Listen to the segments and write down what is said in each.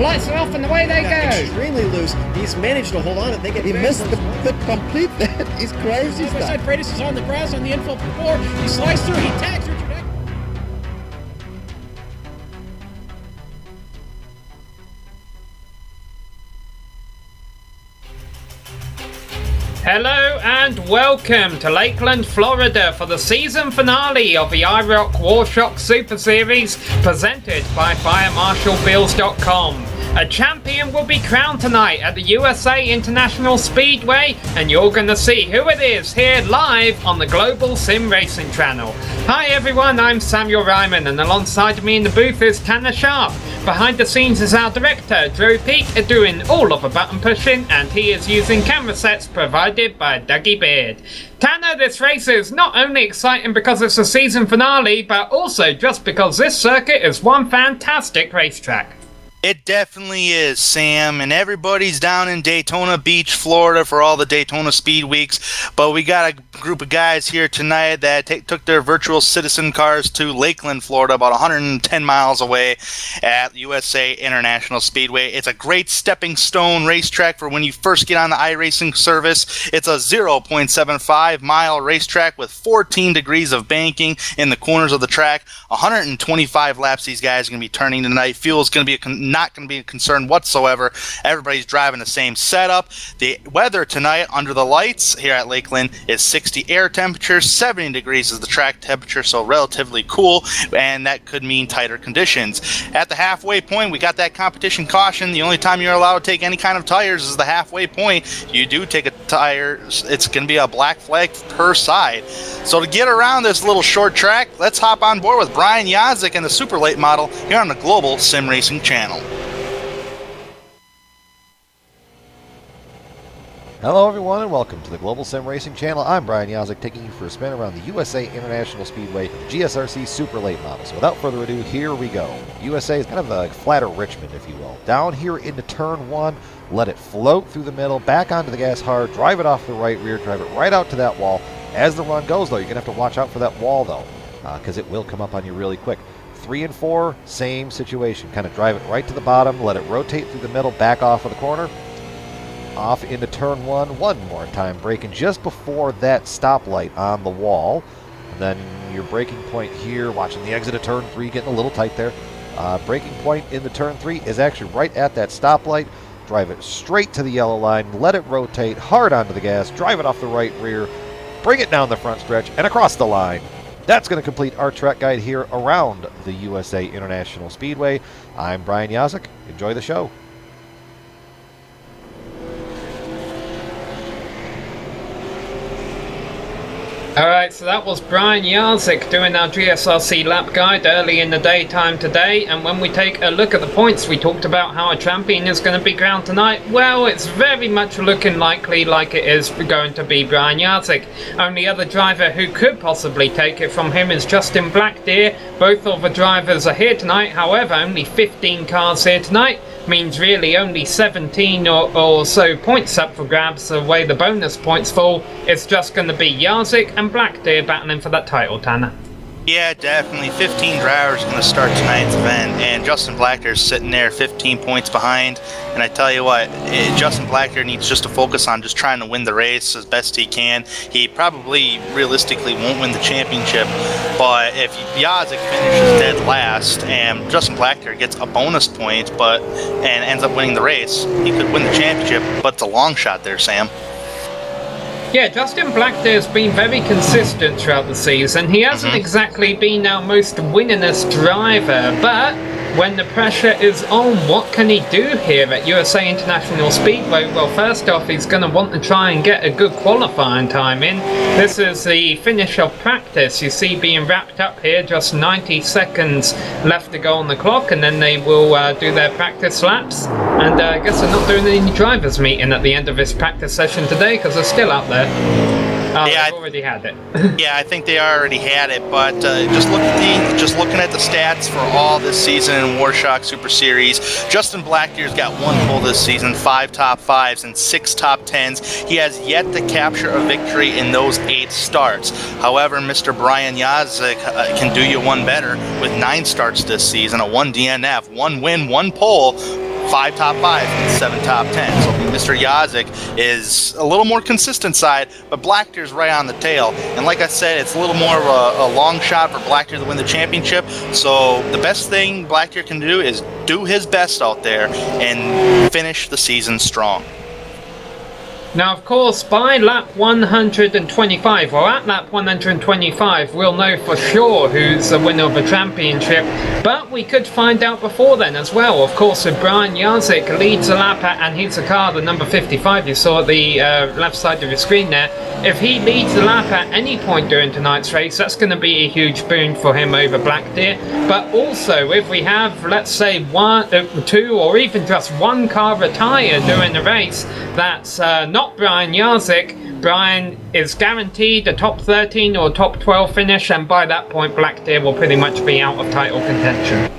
lights are off and away they go. Extremely loose. He's managed to hold on and he missed the complete that. He's crazy. Side Freitas is on the grass on the infield before. He slides through. He tags Richard Eck. Hello and welcome to Lakeland, Florida for the season finale of the iROC W.A.R Super Series presented by FireMarshalBills.com. A champion will be crowned tonight at the USA International Speedway, and you're going to see who it is here live on the Global Sim Racing channel. Hi everyone, I'm Samuel Ryman, and alongside me in the booth is Tanner Sharp. Behind the scenes is our director, Drew Peak, doing all of the button pushing, and he is using camera sets provided by Dougie Beard. Tanner, this race is not only exciting because it's a season finale, but also just because this circuit is one fantastic racetrack. It definitely is, Sam, and everybody's down in Daytona Beach, Florida for all the Daytona Speed Weeks, but we got a group of guys here tonight that took their virtual citizen cars to Lakeland, Florida, about 110 miles away at USA International Speedway. It's a great stepping stone racetrack for when you first get on the iRacing service. It's a 0.75-mile racetrack with 14 degrees of banking in the corners of the track, 125 laps these guys are going to be turning tonight. Fuel is going to be not going to be a concern whatsoever. Everybody's driving the same setup. The weather tonight under the lights here at Lakeland is 60 air temperature, 70 degrees is the track temperature, so relatively cool, and that could mean tighter conditions. At the halfway point, we got that competition caution. The only time you're allowed to take any kind of tires is the halfway point. You do take a tire, it's going to be a black flag per side. So to get around this little short track, let's hop on board with Brian Yazik and the Super Late model here on the Global Sim Racing channel. Hello everyone and welcome to the Global Sim Racing channel. I'm Brian Yazik, taking you for a spin around the USA International Speedway GSRC Super Late model. So without further ado, here we go. USA is kind of a flatter Richmond, if you will. Down here into turn one, let it float through the middle, back onto the gas hard, drive it off the right rear, drive it right out to that wall. As the run goes though, you're going to have to watch out for that wall though, because it will come up on you really quick. 3 and 4, same situation. Kind of drive it right to the bottom, let it rotate through the middle, back off of the corner. Off into turn one more time, braking just before that stoplight on the wall. And then your braking point here, watching the exit of turn 3, getting a little tight there. Braking point in the turn 3 is actually right at that stoplight. Drive it straight to the yellow line, let it rotate hard onto the gas, drive it off the right rear, bring it down the front stretch and across the line. That's going to complete our track guide here around the USA International Speedway. I'm Brian Yazik. Enjoy the show. Alright, so that was Brian Yazik doing our GSRC lap guide early in the daytime today, and when we take a look at the points, we talked about how a champion is going to be crowned tonight. Well, it's very much looking likely like it is going to be Brian Yazik. Only other driver who could possibly take it from him is Justin Blackdeer. Both of the drivers are here tonight, however, only 15 cars here tonight. Means really only 17 or so points up for grabs the way the bonus points fall. It's just going to be Yazik and Blackdeer battling for that title, Tanner. Yeah, definitely. 15 drivers going to start tonight's event, and Justin Blackdeer's sitting there 15 points behind. And I tell you what, Justin Blackdeer needs just to focus on just trying to win the race as best he can. He probably realistically won't win the championship, but if Yazik finishes dead last and Justin Blackdeer gets a bonus point and ends up winning the race, he could win the championship, but it's a long shot there, Sam. Yeah, Justin Blackdeer's been very consistent throughout the season. He hasn't exactly been our most winningest driver, but when the pressure is on, what can he do here at USA International Speedway? Well, first off, he's going to want to try and get a good qualifying time in. This is the finish of practice. You see being wrapped up here, just 90 seconds left to go on the clock, and then they will do their practice laps. And I guess they're not doing any drivers meeting at the end of this practice session today because they're still out there. Oh, yeah, they've already had it. Yeah, I think they already had it, but just looking at the stats for all this season in Warshock Super Series, Justin Blackdeer's got 1 pole this season, 5 top 5s, and 6 top 10s. He has yet to capture a victory in those 8 starts. However, Mr. Brian Yazik can do you one better with 9 starts this season, a 1 DNF, 1 win, 1 pole, 5 top 5 and 7 top 10. So Mr. Yazik is a little more consistent side, but Blackdeer's right on the tail. And like I said, it's a little more of a long shot for Blackdeer to win the championship. So the best thing Blackdeer can do is do his best out there and finish the season strong. Now, of course, by lap 125, or at lap 125, we'll know for sure who's the winner of the championship, but we could find out before then as well. Of course, if Brian Yazik leads the lap and he's a car, the number 55 you saw at the left side of your screen there, if he leads the lap at any point during tonight's race, that's going to be a huge boon for him over Blackdeer. But also, if we have, let's say, 1, 2, or even just one car retire during the race, that's not Brian Yazik. Brian is guaranteed a top 13 or top 12 finish, and by that point Blackdeer will pretty much be out of title contention.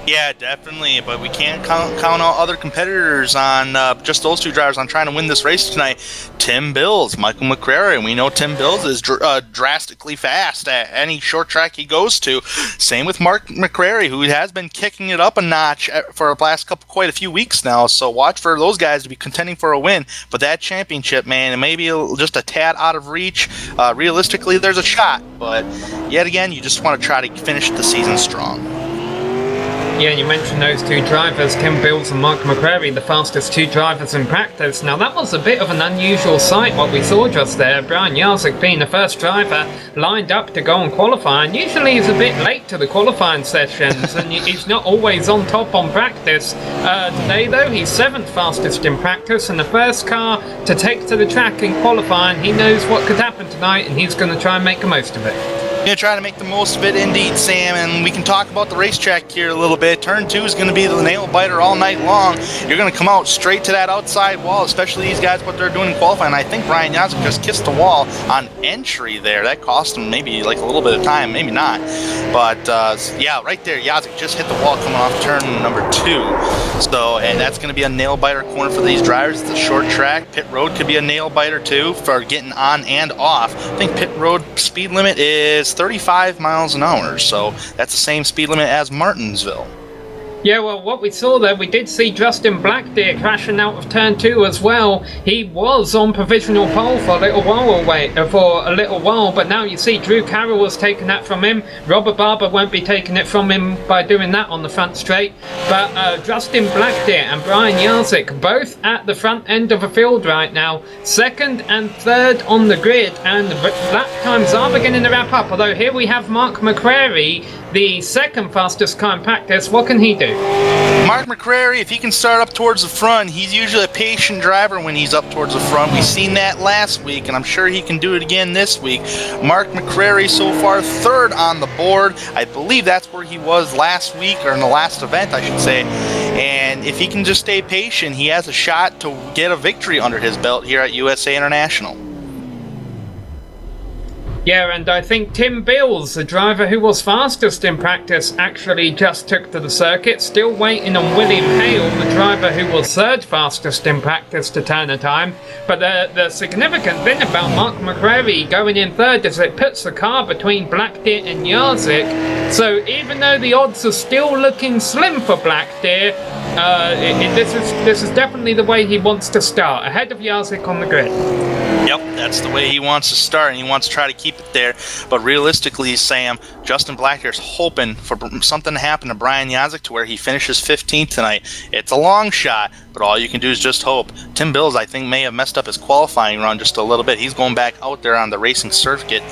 Yeah, definitely, but we can't count out other competitors on just those two drivers on trying to win this race tonight. Tim Bills, Michael McCrary, and we know Tim Bills is drastically fast at any short track he goes to. Same with Mark McCrary, who has been kicking it up a notch for the last quite a few weeks now, so watch for those guys to be contending for a win. But that championship, man, it may be just a tad out of reach. Realistically, there's a shot, but yet again, you just want to try to finish the season strong. Yeah, you mentioned those two drivers, Tim Bills and Mark McCrary, the fastest two drivers in practice. Now, that was a bit of an unusual sight, what we saw just there. Brian Yazik being the first driver lined up to go and qualify, and usually he's a bit late to the qualifying sessions, and he's not always on top on practice. Today, though, he's 7th fastest in practice, and the first car to take to the track in qualifying. He knows what could happen tonight, and he's going to try and make the most of it. Going to try to make the most of it indeed, Sam, and we can talk about the racetrack here a little bit. Turn 2 is going to be the nail biter all night long. You're going to come out straight to that outside wall, especially these guys, what they're doing in qualifying. I think Brian Yazik just kissed the wall on entry there. That cost him maybe like a little bit of time, maybe not. But yeah, right there, Yazik just hit the wall coming off turn number 2. So, and that's going to be a nail biter corner for these drivers. It's a short track. Pit road could be a nail biter too for getting on and off. I think pit road speed limit is 35 miles an hour, so that's the same speed limit as Martinsville. Yeah, well, what we saw there, we did see Justin Blackdeer crashing out of turn 2 as well. He was on provisional pole for a little while, but now you see Drew Carroll was taking that from him. Robert Barber won't be taking it from him by doing that on the front straight. But Justin Blackdeer and Brian Yazik both at the front end of the field right now, 2nd and 3rd on the grid, and lap times are beginning to wrap up. Although here we have Mark McCrary, the 2nd fastest car in practice. What can he do? Mark McCrary, if he can start up towards the front, he's usually a patient driver when he's up towards the front. We've seen that last week, and I'm sure he can do it again this week. Mark McCrary so far 3rd on the board. I believe that's where he was last week, or in the last event, I should say. And if he can just stay patient, he has a shot to get a victory under his belt here at USA International. Yeah, and I think Tim Bills, the driver who was fastest in practice, actually just took to the circuit. Still waiting on William Hale, the driver who was 3rd fastest in practice, to turn a time. But the significant thing about Mark McCrary going in 3rd is it puts the car between Blackdeer and Yazik. So even though the odds are still looking slim for Blackdeer, this is definitely the way he wants to start, ahead of Yazik on the grid. Yep, that's the way he wants to start, and he wants to try to keep it there. But realistically, Sam, Justin Blackdeer's hoping for something to happen to Brian Yazik to where he finishes 15th tonight. It's a long shot, but all you can do is just hope. Tim Bills, I think, may have messed up his qualifying run just a little bit. He's going back out there on the racing circuit.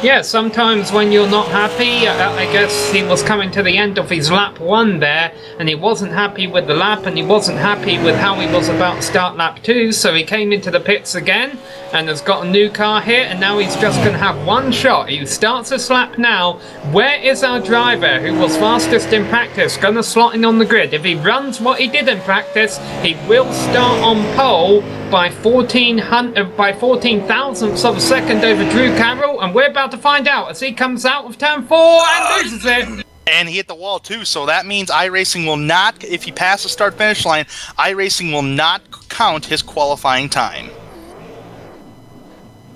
Yeah, sometimes when you're not happy, I guess he was coming to the end of his lap 1 there, and he wasn't happy with the lap, and he wasn't happy with how he was about to start lap 2, so he came into the pits again, and has got a new car here, and now he's just going to have one shot. He starts this lap now. Where is our driver, who was fastest in practice, going to slot in on the grid? If he runs what he did in practice, he will start on pole by 14 thousandths of a second over Drew Carroll, and we're about to find out as he comes out of turn 4 and loses it. And he hit the wall too, so that means iRacing will not, if he passes the start-finish line, iRacing will not count his qualifying time.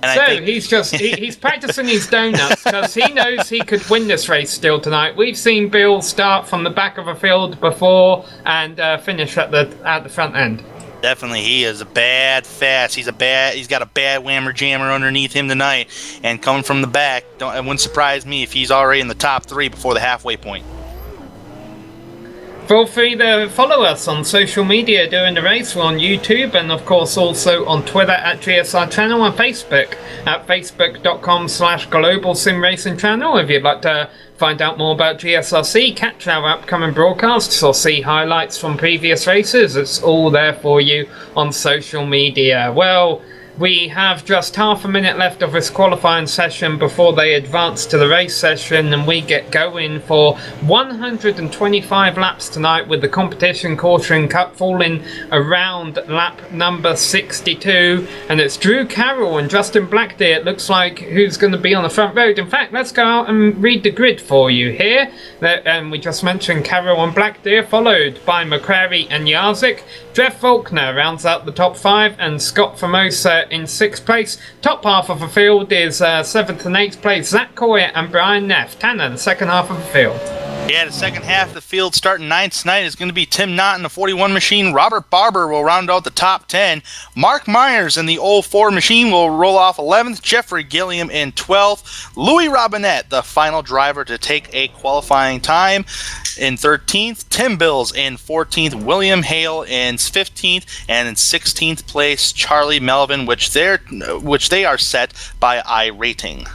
And So I think he's practicing his donuts because he knows he could win this race still tonight. We've seen Bill start from the back of a field before and finish at the front end. definitely he is a bad fast. He's got a bad whammer jammer underneath him tonight, and coming from the back, it wouldn't surprise me if he's already in the top 3 before the halfway point. Feel free to follow us on social media during the race. We're on YouTube and of course also on Twitter at GSR Channel and Facebook at facebook.com/Global Sim Racing Channel. If you'd like to find out more about GSRC, catch our upcoming broadcasts or see highlights from previous races, it's all there for you on social media. Well, we have just half a minute left of this qualifying session before they advance to the race session, and we get going for 125 laps tonight, with the competition caution cup falling around lap number 62. And it's Drew Carroll and Justin Blackdeer, it looks like, who's going to be on the front road. In fact, let's go out and read the grid for you here. And we just mentioned Carroll and Blackdeer, followed by McCrary and Jarzik. Jeff Faulkner rounds out the top 5, and Scott Formosa in 6th place. Top half of the field is 7th and 8th place Zach Coyer and Brian Neff. Tanner, the second half of the field. Yeah, the second half of the field starting 9th tonight is going to be Tim Knott in the 41 machine. Robert Barber will round out the top 10. Mark Myers in the 04 machine will roll off 11th. Jeffrey Gilliam in 12th. Louis Robinette, the final driver to take a qualifying time, in 13th. Tim Bills in 14th. William Hale in 15th. And in 16th place, Charlie Melvin, which they are set by iRating.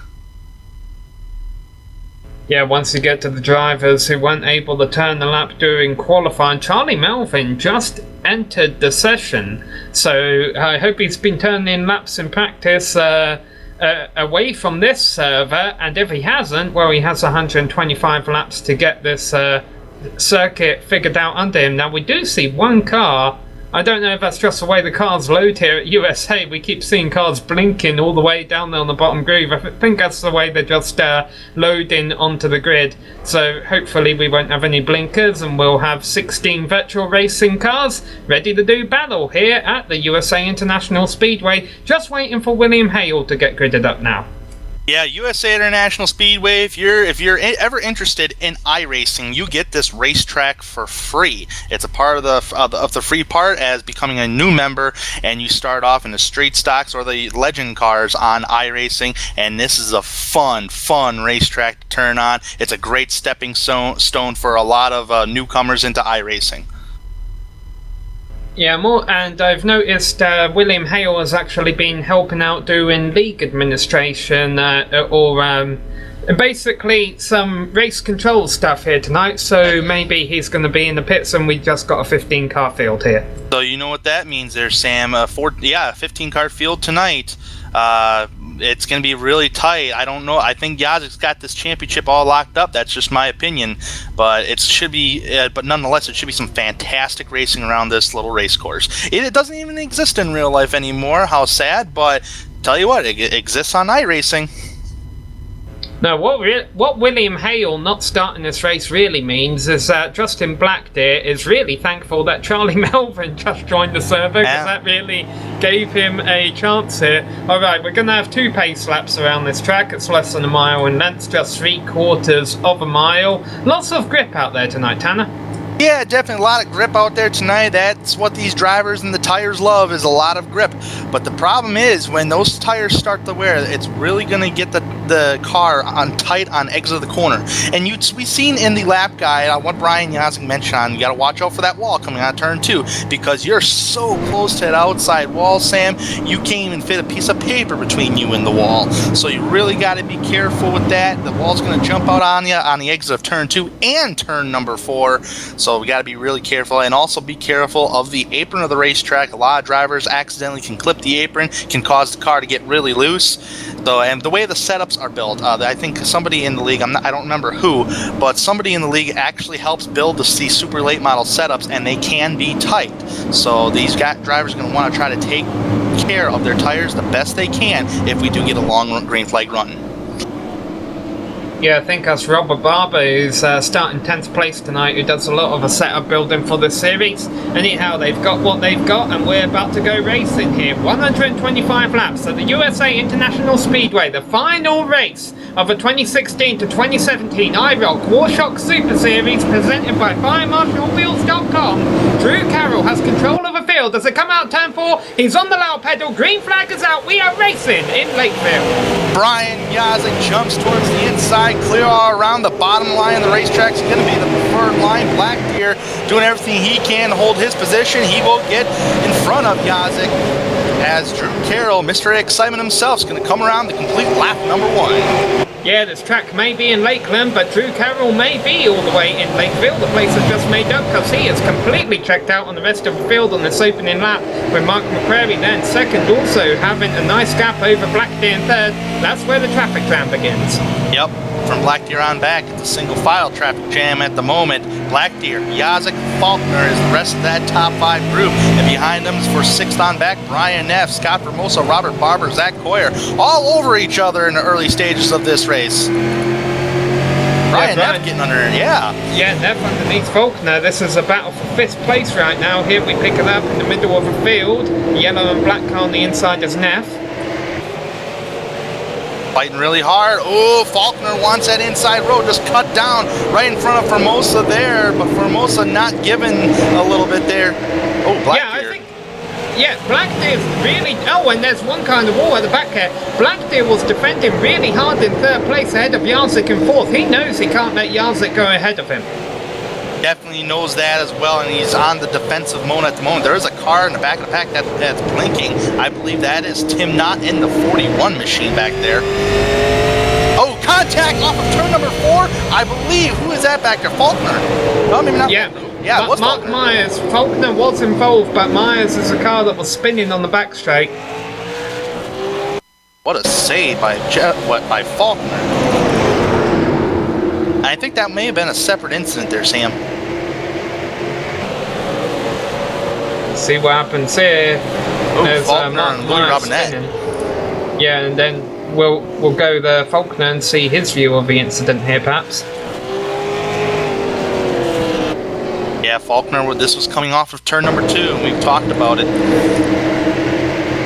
Yeah, once you get to the drivers who weren't able to turn the lap during qualifying, Charlie Melvin just entered the session, so I hope he's been turning in laps in practice away from this server, and if he hasn't, well, he has 125 laps to get this circuit figured out under him. Now, we do see one car. I don't know if that's just the way the cars load here at USA. We keep seeing cars blinking all the way down there on the bottom groove. I think that's the way they're just loading onto the grid. So hopefully we won't have any blinkers, and we'll have 16 virtual racing cars ready to do battle here at the USA International Speedway. Just waiting for William Hale to get gridded up now. Yeah, USA International Speedway, if you're ever interested in iRacing, you get this racetrack for free. It's a part of the free part as becoming a new member, and you start off in the street stocks or the legend cars on iRacing, and this is a fun racetrack to turn on. It's a great stepping stone for a lot of newcomers into iRacing. Yeah, and I've noticed William Hale has actually been helping out doing league administration or basically some race control stuff here tonight, so maybe he's going to be in the pits, and we just got a 15-car field here. So you know what that means there, Sam. 15-car field tonight. It's going to be really tight. I don't know. I think Yazik's got this championship all locked up. That's just my opinion. But it should be. But nonetheless, it should be some fantastic racing around this little race course. It doesn't even exist in real life anymore. How sad. But tell you what, it exists on iRacing. Now, what William Hale not starting this race really means is that Justin Blackdeer is really thankful that Charlie Melvin just joined the server, because that really gave him a chance here. Alright, we're going to have 2 pace laps around this track. It's less than a mile in length, just 3/4 of a mile. Lots of grip out there tonight, Tanner. Yeah, definitely a lot of grip out there tonight. That's what these drivers and the tires love, is a lot of grip. But the problem is, when those tires start to wear, it's really going to get the car on tight on exit of the corner. And we've seen in the lap guide, what Brian Yazik mentioned, you got to watch out for that wall coming out of turn 2, because you're so close to that outside wall, Sam, you can't even fit a piece of paper between you and the wall. So you really got to be careful with that. The wall's going to jump out on you on the exit of turn 2 and turn number 4. So we got to be really careful, and also be careful of the apron of the racetrack. A lot of drivers accidentally can clip the apron, can cause the car to get really loose. So, and the way the setups are built, I think somebody in the league, I don't remember who, but somebody in the league actually helps build these super late model setups, and they can be tight. So these drivers are going to want to try to take care of their tires the best they can if we do get a long green flag run. Yeah, I think that's Robert Barber, who's starting 10th place tonight, who does a lot of a setup building for this series. Anyhow, they've got what they've got, and we're about to go racing here. 125 laps at the USA International Speedway, the final race of the 2016 to 2017 iROC Warshock Super Series, presented by FireMarshalWheels.com. Drew Carroll has control of the field as they come out turn 4. He's on the loud pedal. Green flag is out. We are racing in Lakeville. Brian Yazek jumps towards the inside, clear all around the bottom line of the racetrack's going to be the preferred line. Black Deer doing everything he can to hold his position. He will get in front of Yazek as Drew Carroll, Mr. Excitement himself, is going to come around to complete lap number 1. Yeah, this track may be in Lakeland, but Drew Carroll may be all the way in Lakeville. The place has just made up because he is completely checked out on the rest of the field on this opening lap, with Mark McCrary then second, also having a nice gap over Black Deer in third. That's where the traffic jam begins. Yep, from Black Deer on back, it's a single file traffic jam at the moment. Black Deer, Yazek, Faulkner is the rest of that top 5 group, and behind them for 6th on back, Brian Neff, Scott Formosa, Robert Barber, Zach Coyer, all over each other in the early stages of this race. Brian Neff getting under, Yeah, Neff underneath Faulkner. This is a battle for 5th place right now. Here we pick it up in the middle of the field. Yellow and black car on the inside is Neff. Fighting really hard. Oh, Faulkner wants that inside road just cut down right in front of Formosa there, but Formosa not giving a little bit there. Oh, Black Deer. Black Deer's really... Oh, and there's one car in the wall at the back here. Black Deer was defending really hard in 3rd place ahead of Yazek in 4th. He knows he can't let Yazek go ahead of him. Definitely knows that as well, and he's on the defensive mode at the moment. There is a car in the back of the pack that's blinking. I believe that is Tim Knott in the 41 machine back there. Oh, contact off of turn number 4. I believe, who is that back there? Faulkner? No, maybe not. Yeah, yeah, it was Mark Faulkner. Myers. Faulkner was involved, but Myers is a car that was spinning on the back straight. What a save by Faulkner. I think that may have been a separate incident there, Sam. See what happens here. There's Faulkner Mark and Louis Myers Robinette. spinning. Yeah, and then we'll go to Faulkner and see his view of the incident here, perhaps. Yeah, Faulkner, this was coming off of turn number 2, and we've talked about it.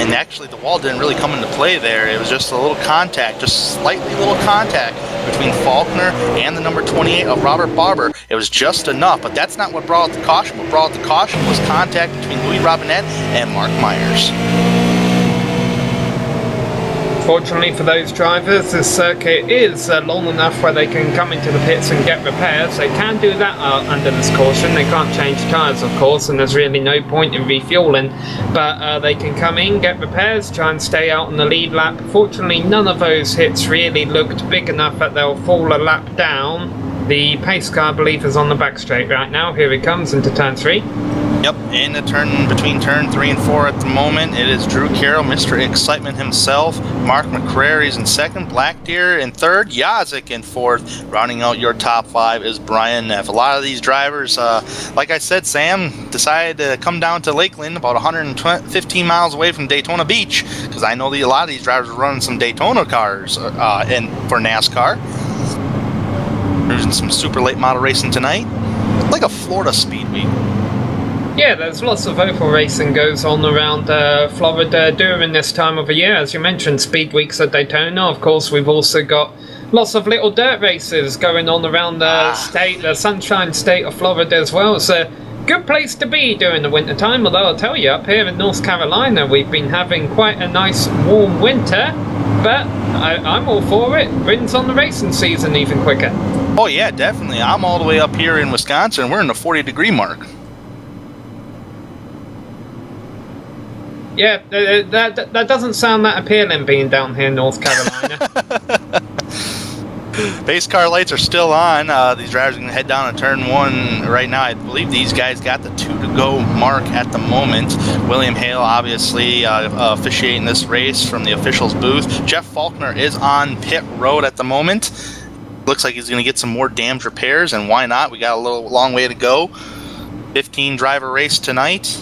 And actually, the wall didn't really come into play there. It was just a little contact, just slightly little contact between Faulkner and the number 28 of Robert Barber. It was just enough, but that's not what brought out the caution. What brought out the caution was contact between Louis Robinette and Mark Myers. Fortunately for those drivers, this circuit is long enough where they can come into the pits and get repairs. They can do that under this caution. They can't change tyres, of course, and there's really no point in refueling. But they can come in, get repairs, try and stay out on the lead lap. Fortunately, none of those hits really looked big enough that they'll fall a lap down. The pace car, I believe, is on the back straight right now. Here he comes into turn 3. Yep, in the turn between turn 3 and 4 at the moment, it is Drew Carroll, Mr. Excitement himself. Mark McCrary's in 2nd, Black Deer in 3rd, Yazek in 4th. Rounding out your top 5 is Brian Neff. A lot of these drivers, like I said, Sam, decided to come down to Lakeland, about 115 miles away from Daytona Beach, because I know a lot of these drivers are running some Daytona cars for NASCAR. There's some super late model racing tonight, like a Florida Speed Week. Yeah, there's lots of oval racing goes on around Florida during this time of the year. As you mentioned, Speed Weeks at Daytona. Of course, we've also got lots of little dirt races going on around the state, the Sunshine State of Florida as well. It's a good place to be during the winter time, although I'll tell you, up here in North Carolina, we've been having quite a nice warm winter, but I'm all for it. Brings on the racing season even quicker. Oh yeah, definitely. I'm all the way up here in Wisconsin. We're in the 40-degree mark. Yeah, that doesn't sound that appealing being down here in North Carolina. Base car lights are still on. These drivers are going to head down to turn 1 right now. I believe these guys got the 2 to go mark at the moment. William Hale obviously officiating this race from the officials booth. Jeff Faulkner is on pit road at the moment. Looks like he's going to get some more damaged repairs, and why not? We got a long way to go. 15 driver race tonight.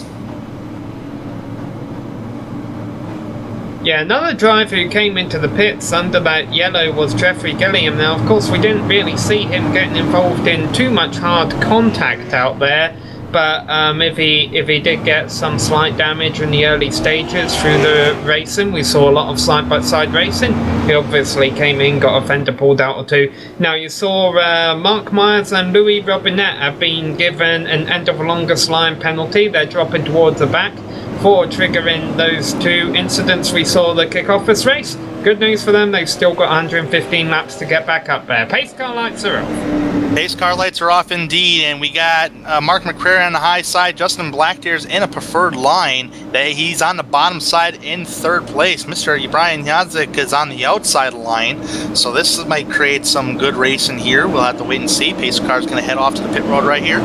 Yeah, another driver who came into the pits under that yellow was Jeffrey Gilliam. Now, of course, we didn't really see him getting involved in too much hard contact out there, but if he did get some slight damage in the early stages through the racing, we saw a lot of side-by-side racing. He obviously came in, got a fender pulled out or two. Now, you saw Mark Myers and Louis Robinette have been given an end of longest line penalty. They're dropping towards the back for triggering those two incidents we saw the kick off this race. Good news for them, they've still got 115 laps to get back up there. Pace car lights are off. Pace car lights are off indeed, and we got Mark McCrary on the high side. Justin Blackdeer's in a preferred line. He's on the bottom side in third place. Mr. Brian Yazik is on the outside line, so this might create some good racing here. We'll have to wait and see. Pace car's going to head off to the pit road right here.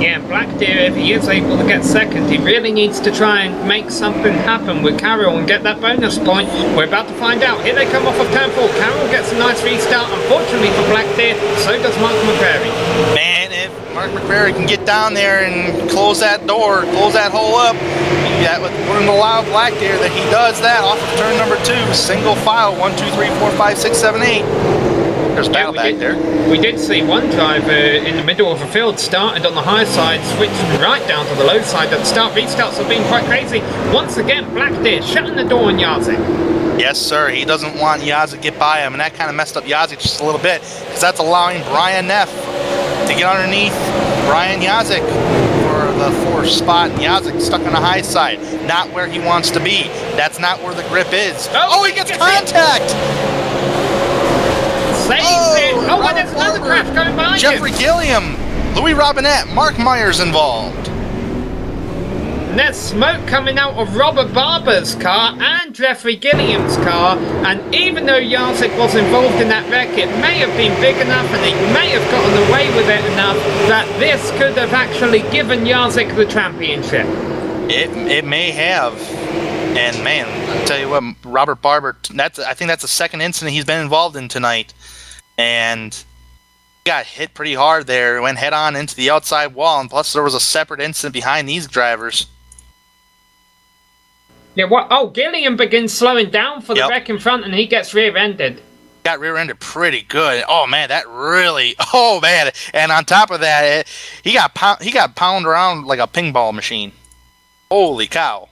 Yeah, Blackdeer, if he is able to get second, he really needs to try and make something happen with Carroll and get that bonus point. We're about to find out. Here they come off of turn 4. Carroll gets a nice restart. Unfortunately for Blackdeer, so does Mark McCrary. Man, if Mark McCrary can get down there and close that door, close that hole up, that wouldn't allow Blackdeer that he does that off of turn number 2. Single file, 1, 2, 3, 4, 5, 6, 7, 8. There's battle back there. We did see one driver in the middle of the field started on the high side, switched right down to the low side at the start. Restarts have been quite crazy. Once again, Blackdeer shutting the door on Yazik. Yes, sir. He doesn't want Yazik to get by him, and that kind of messed up Yazik just a little bit, because that's allowing Brian Neff to get underneath Brian Yazik for the 4th spot. Yazik stuck on the high side, not where he wants to be. That's not where the grip is. Oh, he gets contact! Oh, and there's another crash going by Jeffrey Gilliam, Louis Robinette, Mark Myers involved. And there's smoke coming out of Robert Barber's car and Jeffrey Gilliam's car, and even though Yazik was involved in that wreck, it may have been big enough and he may have gotten away with it enough that this could have actually given Yazik the championship. It may have. And man, I'll tell you what, Robert Barber, I think that's the second incident he's been involved in tonight. And he got hit pretty hard there, went head on into the outside wall, and plus there was a separate incident behind these drivers. Yeah, what? Oh, Gilliam begins slowing down for the wreck in front, and he gets rear-ended. Got rear-ended pretty good. Oh man, that really. Oh man, and on top of that, he got pounded around like a ping ball machine. Holy cow!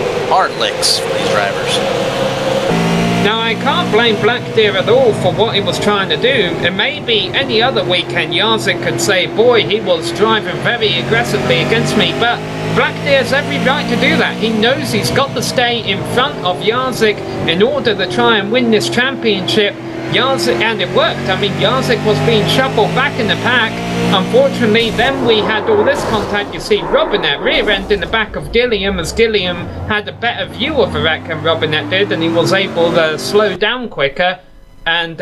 Hard licks for these drivers. Now, I can't blame Blackdeer at all for what he was trying to do. And maybe any other weekend Yazik could say, boy, he was driving very aggressively against me. But Blackdeer has every right to do that. He knows he's got to stay in front of Yazik in order to try and win this championship. Yazik, and it worked. I mean, Yazik was being shuffled back in the pack. Unfortunately, then we had all this contact. You see Robinette rear end in the back of Gilliam, as Gilliam had a better view of the wreck than Robinette did, and he was able to slow down quicker. And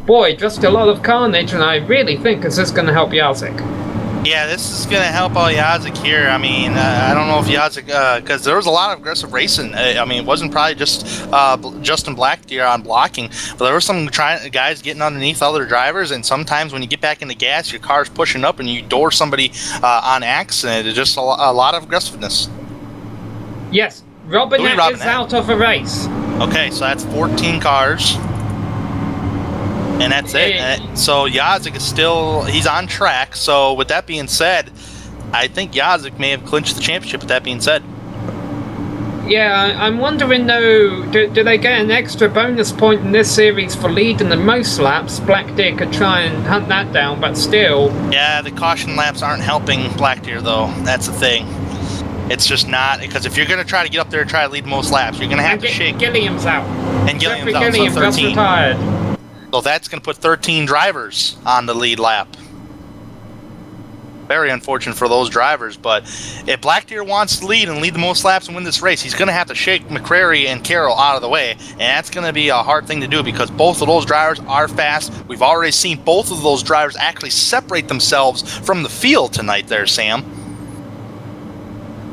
boy, just a lot of carnage, and I really think this is going to help Yazik. Yeah, this is going to help out Yazik here. I mean, I don't know if Yazik, because there was a lot of aggressive racing. I mean, it wasn't probably just Justin Blackdeer on blocking, but there were some guys getting underneath other drivers, and sometimes when you get back in the gas, your car's pushing up and you door somebody on accident. It's just a lot of aggressiveness. Yes, Robinette is out of a race. Okay, so that's 14 cars. And that's it. So Yazik is still, he's on track. So with that being said, I think Yazik may have clinched the championship with that being said. Yeah, I'm wondering though, do they get an extra bonus point in this series for leading the most laps? Blackdeer could try and hunt that down, but still. Yeah, the caution laps aren't helping Blackdeer though. That's the thing. It's just not, because if you're going to try to get up there and try to lead the most laps, you're going to have to shake. Gilliam's out. And Gilliam's out, Gilliam so 13. just retired. So that's going to put 13 drivers on the lead lap. Very unfortunate for those drivers, but if Blackdeer wants to lead and lead the most laps and win this race, he's going to have to shake McCrary and Carroll out of the way, and that's going to be a hard thing to do because both of those drivers are fast. We've already seen both of those drivers actually separate themselves from the field tonight there, Sam.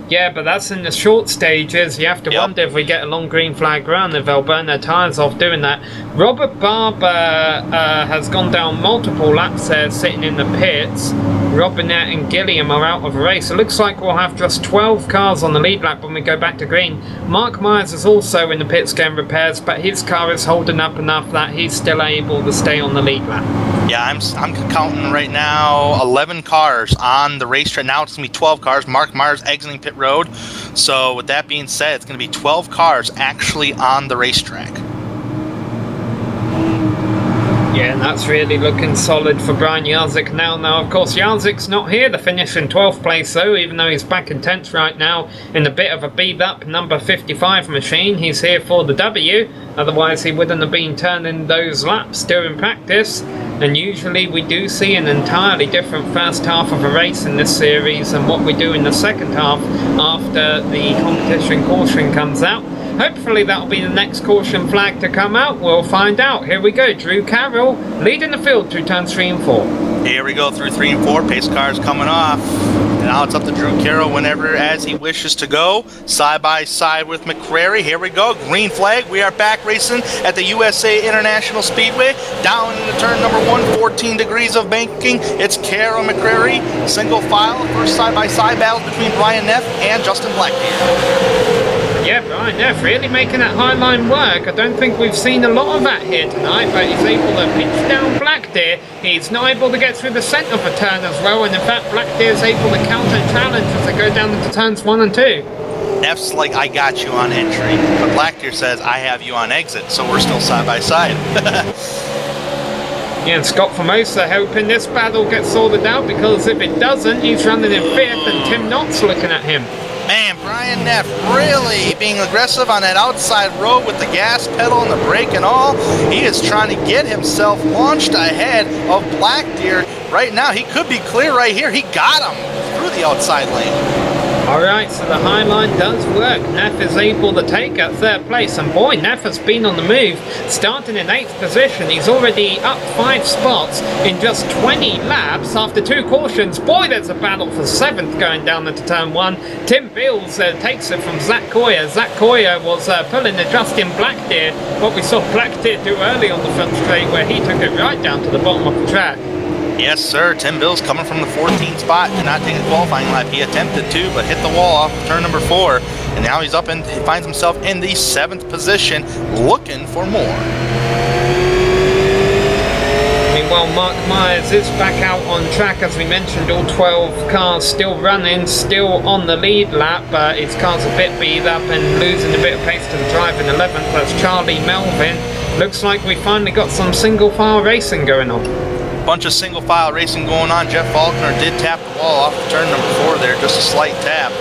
Yeah, but that's in the short stages. You have to wonder if we get a long green flag run, if they'll burn their tyres off doing that. Robert Barber has gone down multiple laps there, sitting in the pits. Robinette and Gilliam are out of the race. It looks like we'll have just 12 cars on the lead lap when we go back to green. Mark Myers is also in the pits getting repairs, but his car is holding up enough that he's still able to stay on the lead lap. Yeah, I'm counting right now 11 cars on the racetrack. Now it's going to be 12 cars. Mark Myers exiting pit road. So with that being said, it's going to be 12 cars actually on the racetrack. Yeah, and that's really looking solid for Brian Jarzik now. Now, of course, Jarzik's not here to finish in 12th place, though, even though he's back in 10th right now in a bit of a beat-up number 55 machine. He's here for the W, otherwise he wouldn't have been turning those laps during practice. And usually we do see an entirely different first half of a race in this series than what we do in the second half after the competition caution comes out. Hopefully that'll be the next caution flag to come out. We'll find out. Here we go. Drew Carroll leading the field through turns 3 and 4. Here we go through 3 and 4. Pace cars coming off. Now it's up to Drew Carroll whenever as he wishes to go. Side by side with McCrary. Here we go. Green flag. We are back racing at the USA International Speedway. Down into turn number 1, 14 degrees of banking. It's Carroll McCrary. Single file. First side by side battle between Brian Neff and Justin Blackbeard. Yeah, Brian Neff really making that high line work. I don't think we've seen a lot of that here tonight, but he's able to pinch down Blackdeer. He's not able to get through the centre of a turn as well, and in fact Blackdeer is able to counter and challenge as they go down into turns 1 and 2. Neff's like, I got you on entry, but Blackdeer says, I have you on exit, so we're still side by side. Yeah, and Scott Formosa hoping this battle gets sorted out, because if it doesn't, he's running in 5th and Tim Knott's looking at him. Man, Brian Neff really being aggressive on that outside road with the gas pedal and the brake and all. He is trying to get himself launched ahead of Blackdeer. Right now, he could be clear right here. He got him through the outside lane. Alright, so the high line does work. Neff is able to take at 3rd place, and boy, Neff has been on the move. Starting in 8th position, he's already up 5 spots in just 20 laps after 2 cautions. Boy, there's a battle for 7th going down into turn 1. Tim Bills takes it from Zach Coyer. Zach Coyer was pulling the Justin Blackdeer, what we saw Blackdeer do early on the front straight, where he took it right down to the bottom of the track. Yes, sir. Tim Bills coming from the 14th spot. Did not take a qualifying lap. He attempted to, but hit the wall off turn number 4. And now he's up and he finds himself in the 7th position, looking for more. Meanwhile, Mark Myers is back out on track, as we mentioned. All 12 cars still running, still on the lead lap, but his car's a bit beat up and losing a bit of pace to the drive in 11th. That's Charlie Melvin. Looks like we finally got some single file racing going on. Bunch of single file racing going on. Jeff Faulkner did tap the wall off of turn number 4 there, just a slight tap,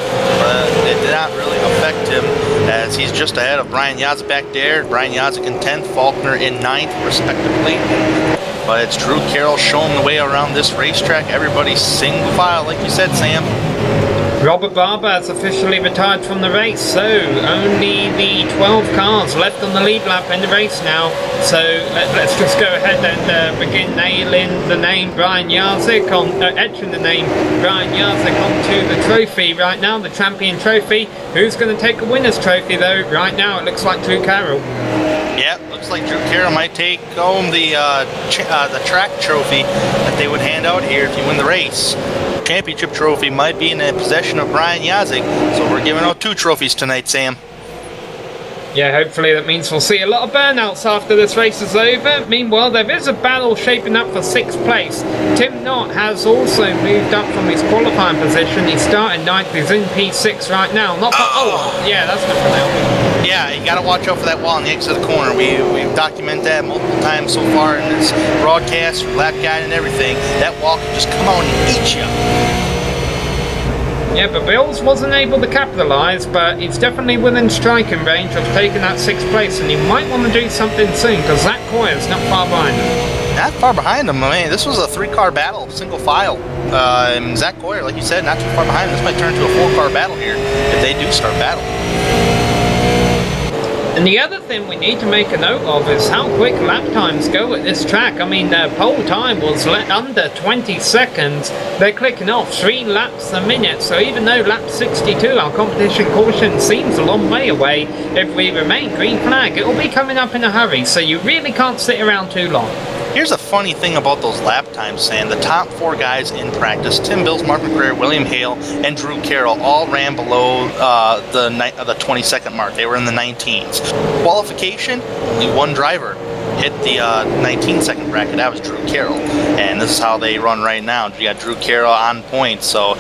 but it did not really affect him, as he's just ahead of Brian Jarzik back there. Brian Jarzik in 10th, Faulkner in 9th respectively. But it's Drew Carroll showing the way around this racetrack. Everybody's single file, like you said, Sam. Robert Barber has officially retired from the race, so only the 12 cars left on the lead lap in the race now. So let's just go ahead and begin nailing the name Brian Jarzik, etching the name Brian Jarzik onto the trophy right now, the champion trophy. Who's going to take a winner's trophy though? Right now it looks like Drew Carroll. Yeah, looks like Drew Carroll might take home the track trophy that they would hand out here if you win the race. Championship trophy might be in the possession of Brian Jarzik, so we're giving out 2 trophies tonight, Sam. Yeah, hopefully that means we'll see a lot of burnouts after this race is over. Meanwhile, there is a battle shaping up for 6th place. Tim Knott has also moved up from his qualifying position. He started 9th, he's in P6 right now. Yeah, that's not going to help. Yeah, you got to watch out for that wall on the exit of the corner. We've documented that multiple times so far in this broadcast, lap guide and everything. That wall can just come out and eat you. Yeah, but Bills wasn't able to capitalise, but he's definitely within striking range of taking that 6th place, and he might want to do something soon, because Zach Coyer's not far behind him. Not far behind him. I mean, this was a 3-car battle, single file. And Zach Coyer, like you said, not too far behind him. This might turn to a 4-car battle here if they do start battling. And the other thing we need to make a note of is how quick lap times go at this track. I mean, their pole time was under 20 seconds. They're clicking off 3 laps a minute. So even though lap 62, our competition caution seems a long way away, if we remain green flag, it will be coming up in a hurry. So you really can't sit around too long. Here's a funny thing about those lap times, Sam. The top 4 guys in practice, Tim Bills, Mark McCrary, William Hale, and Drew Carroll, all ran below the 20-second mark. They were in the 19s. Qualification, only one driver hit the 19-second bracket. That was Drew Carroll. And this is how they run right now. You got Drew Carroll on point, so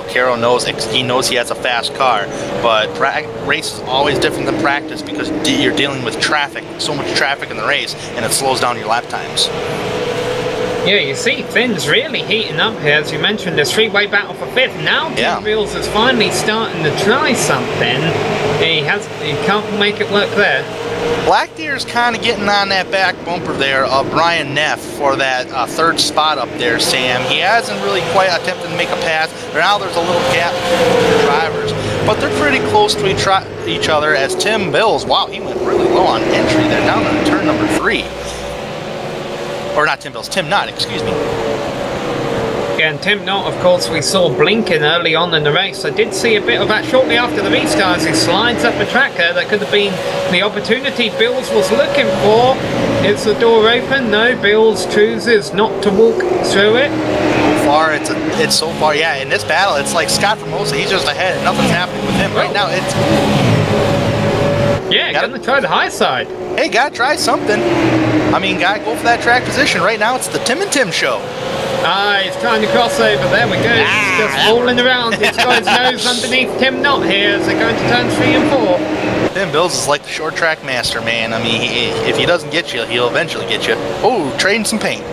Carroll knows he has a fast car. But race is always different than practice because you're dealing with traffic, so much traffic in the race, and it slows down your lap times. Yeah, you see Finn's really heating up here. As you mentioned, the 3-way battle for 5th. Now Tim Bills is finally starting to try something. He can't make it work there. Black Deer's kind of getting on that back bumper there of Brian Neff for that 3rd spot up there, Sam. He hasn't really quite attempted to make a pass. Now there's a little gap between the drivers, but they're pretty close to each other as Tim Bills, wow, he went really low on entry there, down on turn number 3. Or not Tim Bills, Tim Knott, excuse me. Yeah, and Tim Knott, of course, we saw blinking early on in the race. I did see a bit of that shortly after the restart as he slides up the track there. That could have been the opportunity Bills was looking for. Is the door open? No, Bills chooses not to walk through it. So far, it's so far, yeah, in this battle, it's like Scott Formosa, he's just ahead and nothing's happening with him. Right now, it's... Yeah, gonna try the high side. Hey, gotta try something. I mean, gotta go for that track position. Right now, it's the Tim and Tim show. He's trying to cross over. There we go. He's just rolling around. He's got his nose underneath Tim Knott here as they're going to turn 3 and 4. Tim Bills is like the short track master, man. I mean, if he doesn't get you, he'll eventually get you. Oh, trading some paint.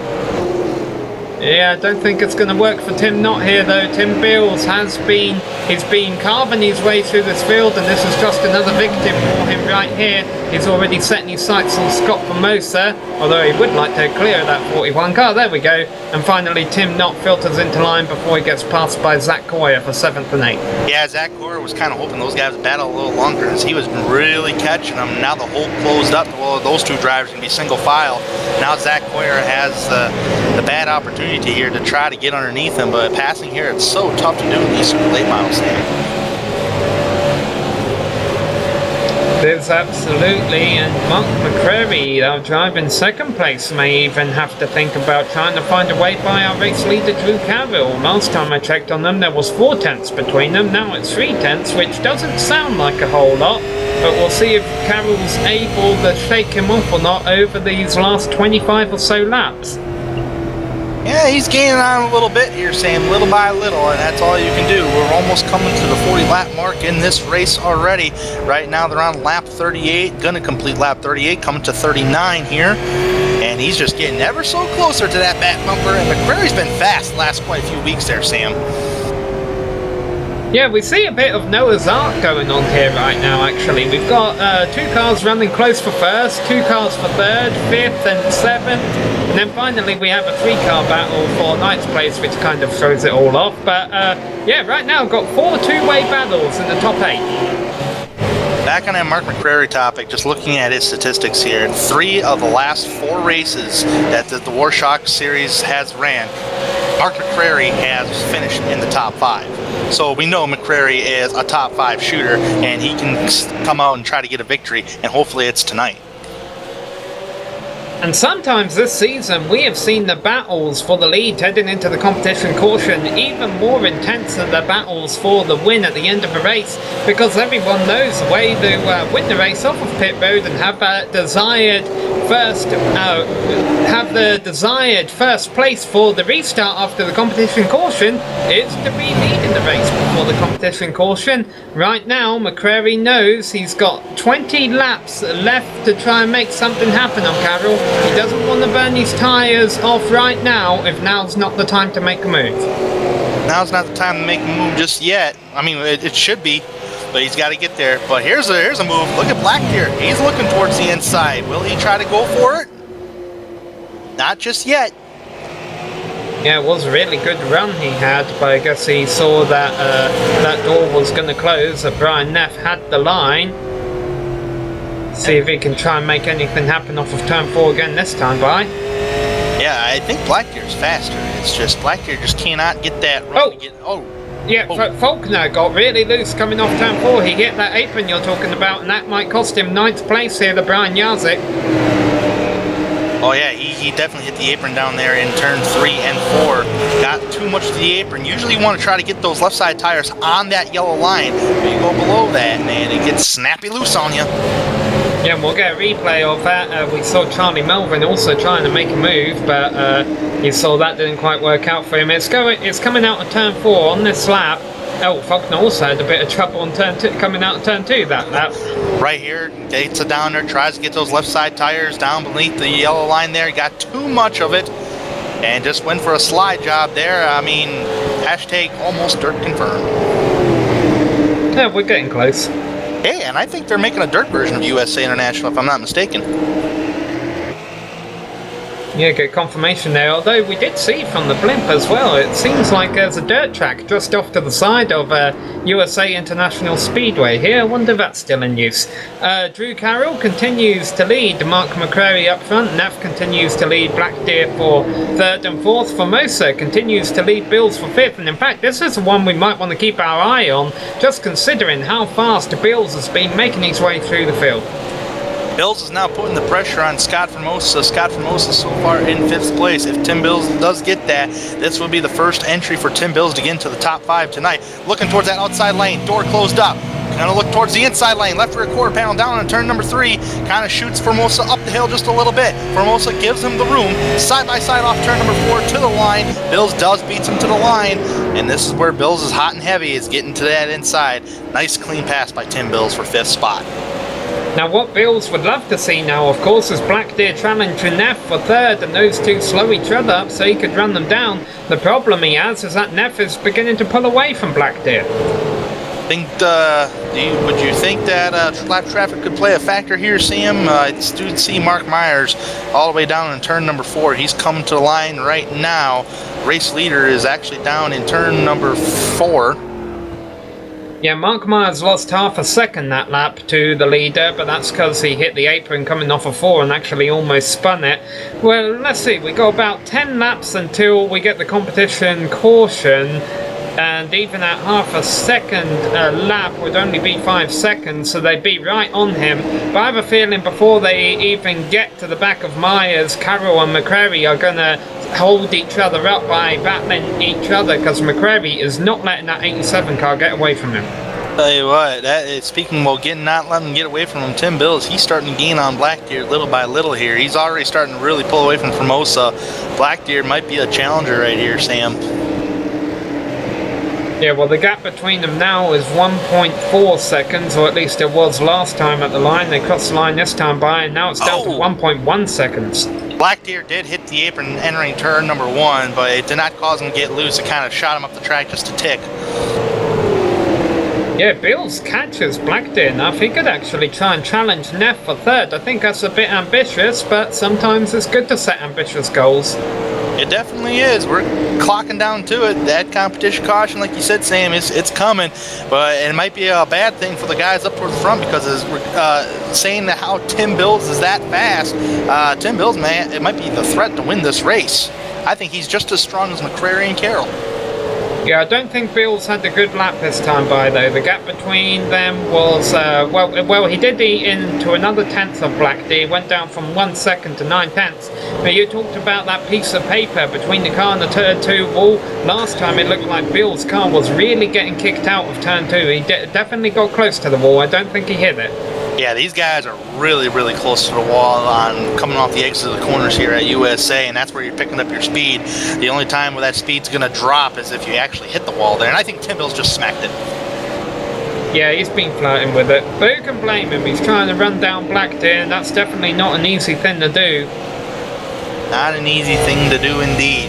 Yeah, I don't think it's going to work for Tim Knott here, though. Tim Bills he's been carving his way through this field, and this is just another victim for him right here. He's already setting his sights on Scott Formosa, although he would like to clear that 41 car. There we go. And finally, Tim Knott filters into line before he gets passed by Zach Coyer for 7th and 8th. Yeah, Zach Coyer was kind of hoping those guys would battle a little longer as he was really catching them. Now the hole closed up. Well, those 2 drivers can be single file. Now Zach Coyer has the bad opportunity here to try to get underneath him, but passing here, it's so tough to do in these super late models there. There's absolutely, and Mark McCrary, our driver in 2nd place, may even have to think about trying to find a way by our race leader Drew Carroll. Last time I checked on them, there was 4 tenths between them. Now it's 3 tenths, which doesn't sound like a whole lot, but we'll see if Carroll's able to shake him off or not over these last 25 or so laps. Yeah, he's gaining on a little bit here, Sam, little by little, and that's all you can do. We're almost coming to the 40-lap mark in this race already. Right now, they're on lap 38, going to complete lap 38, coming to 39 here, and he's just getting ever so closer to that back bumper, and McCrary's been fast the last quite a few weeks there, Sam. Yeah, we see a bit of Noah's Ark going on here right now, actually. We've got 2 cars running close for 1st, 2 cars for 3rd, 5th and 7th, and then finally we have a 3-car battle for 9th place, which kind of throws it all off. But yeah, right now we've got 4 2-way battles in the top 8. Back on that Mark McCrary topic, just looking at his statistics here, 3 of the last 4 races that the WAR Series has ran, Mark McCrary has finished in the top 5. So we know McCrary is a top 5 shooter, and he can come out and try to get a victory, and hopefully it's tonight. And sometimes this season we have seen the battles for the lead heading into the competition caution even more intense than the battles for the win at the end of a race, because everyone knows the way to win the race off of pit road and have that desired first place for the restart after the competition caution is to be leading the race before the competition caution. Right now, McCrary knows he's got 20 laps left to try and make something happen on Carroll. He doesn't want to burn his tyres off right now if now's not the time to make a move. Now's not the time to make a move just yet. I mean, it should be, but he's got to get there. But here's a move. Look at Black Deer. He's looking towards the inside. Will he try to go for it? Not just yet. Yeah, it was a really good run he had, but I guess he saw that that door was going to close, that Brian Neff had the line. See if he can try and make anything happen off of turn 4 again this time, Brian. Yeah, I think Blackdeer's faster. It's just Blackdeer just cannot get that run. Yeah, Faulkner got really loose coming off turn 4. He hit that apron you're talking about, and that might cost him 9th place here, the Brian Yazik. Oh yeah, he definitely hit the apron down there in turn 3 and 4. Got too much to the apron. Usually you want to try to get those left side tires on that yellow line. But you go below that, man, it gets snappy loose on you. Yeah, and we'll get a replay of that. We saw Charlie Melvin also trying to make a move, but you saw that didn't quite work out for him. It's coming out of turn 4 on this lap. Oh, Faulkner also had a bit of trouble on turn 2, coming out of turn 2 that lap. Right here, gets it down there, tries to get those left side tires down beneath the yellow line there. Got too much of it and just went for a slide job there. I mean, hashtag almost dirt confirmed. Yeah, we're getting close. Hey, and I think they're making a dirt version of USA International, if I'm not mistaken. Yeah, good confirmation there, although we did see from the blimp as well, it seems like there's a dirt track just off to the side of USA International Speedway here. I wonder if that's still in use. Drew Carroll continues to lead Mark McCrary up front. Neff continues to lead Black Deer for 3rd and 4th. Formosa continues to lead Bills for 5th. And in fact, this is the one we might want to keep our eye on, just considering how fast Bills has been making his way through the field. Bills is now putting the pressure on Scott Formosa. Scott Formosa so far in 5th place. If Tim Bills does get that, this will be the first entry for Tim Bills to get into the top 5 tonight. Looking towards that outside lane, door closed up. Kind of look towards the inside lane, left rear quarter panel down on turn number 3. Kind of shoots Formosa up the hill just a little bit. Formosa gives him the room. Side by side off turn number 4 to the line. Bills does beats him to the line. And this is where Bills is hot and heavy, is getting to that inside. Nice clean pass by Tim Bills for 5th spot. Now what Bills would love to see now, of course, is Black Deer challenging Neff for 3rd, and those two slow each other up so he could run them down. The problem he has is that Neff is beginning to pull away from Black Deer. Would you think that lap traffic could play a factor here, Sam? I do see Mark Myers all the way down in turn number 4. He's coming to the line right now. Race leader is actually down in turn number 4. Yeah, Mark Myers lost half a second that lap to the leader, but that's because he hit the apron coming off of 4 and actually almost spun it. Well, let's see, we got about 10 laps until we get the competition caution, and even at half a second lap would only be 5 seconds, so they'd be right on him. But I have a feeling before they even get to the back of Myers, Carroll and McCrary are going to hold each other up by battling each other, because McCrary is not letting that 87 car get away from him. Tell you what, speaking about not letting him get away from him, Tim Bills, he's starting to gain on Black Deer little by little here. He's already starting to really pull away from Formosa. Black Deer might be a challenger right here, Sam. Yeah, well, the gap between them now is 1.4 seconds, or at least it was last time at the line. They crossed the line this time by, and now it's down to 1.1 seconds. Black Deer did hit the apron entering turn number 1, but it did not cause him to get loose. It kind of shot him up the track just a tick. Yeah, Bills catches Black Deer enough. He could actually try and challenge Neff for 3rd. I think that's a bit ambitious, but sometimes it's good to set ambitious goals. It definitely is. We're clocking down to it. That competition caution, like you said, Sam, it's coming. But it might be a bad thing for the guys up towards the front, because saying that how Tim Bills is that fast, Tim Bills, man, it might be the threat to win this race. I think he's just as strong as McCrary and Carroll. Yeah, I don't think Bills had a good lap this time by, though. The gap between them was, well, he did eat into another 10th of Black Deer, went down from 1 second to 9 tenths. But you talked about that piece of paper between the car and the turn 2 wall. Last time it looked like Bill's car was really getting kicked out of turn 2. He definitely got close to the wall. I don't think he hit it. Yeah, these guys are really, really close to the wall on coming off the exit of the corners here at USA, and that's where you're picking up your speed. The only time where that speed's going to drop is if you actually hit the wall there, and I think Tim Bills just smacked it. Yeah, he's been flirting with it, but who can blame him? He's trying to run down Black Deer, and that's definitely not an easy thing to do. Not an easy thing to do indeed.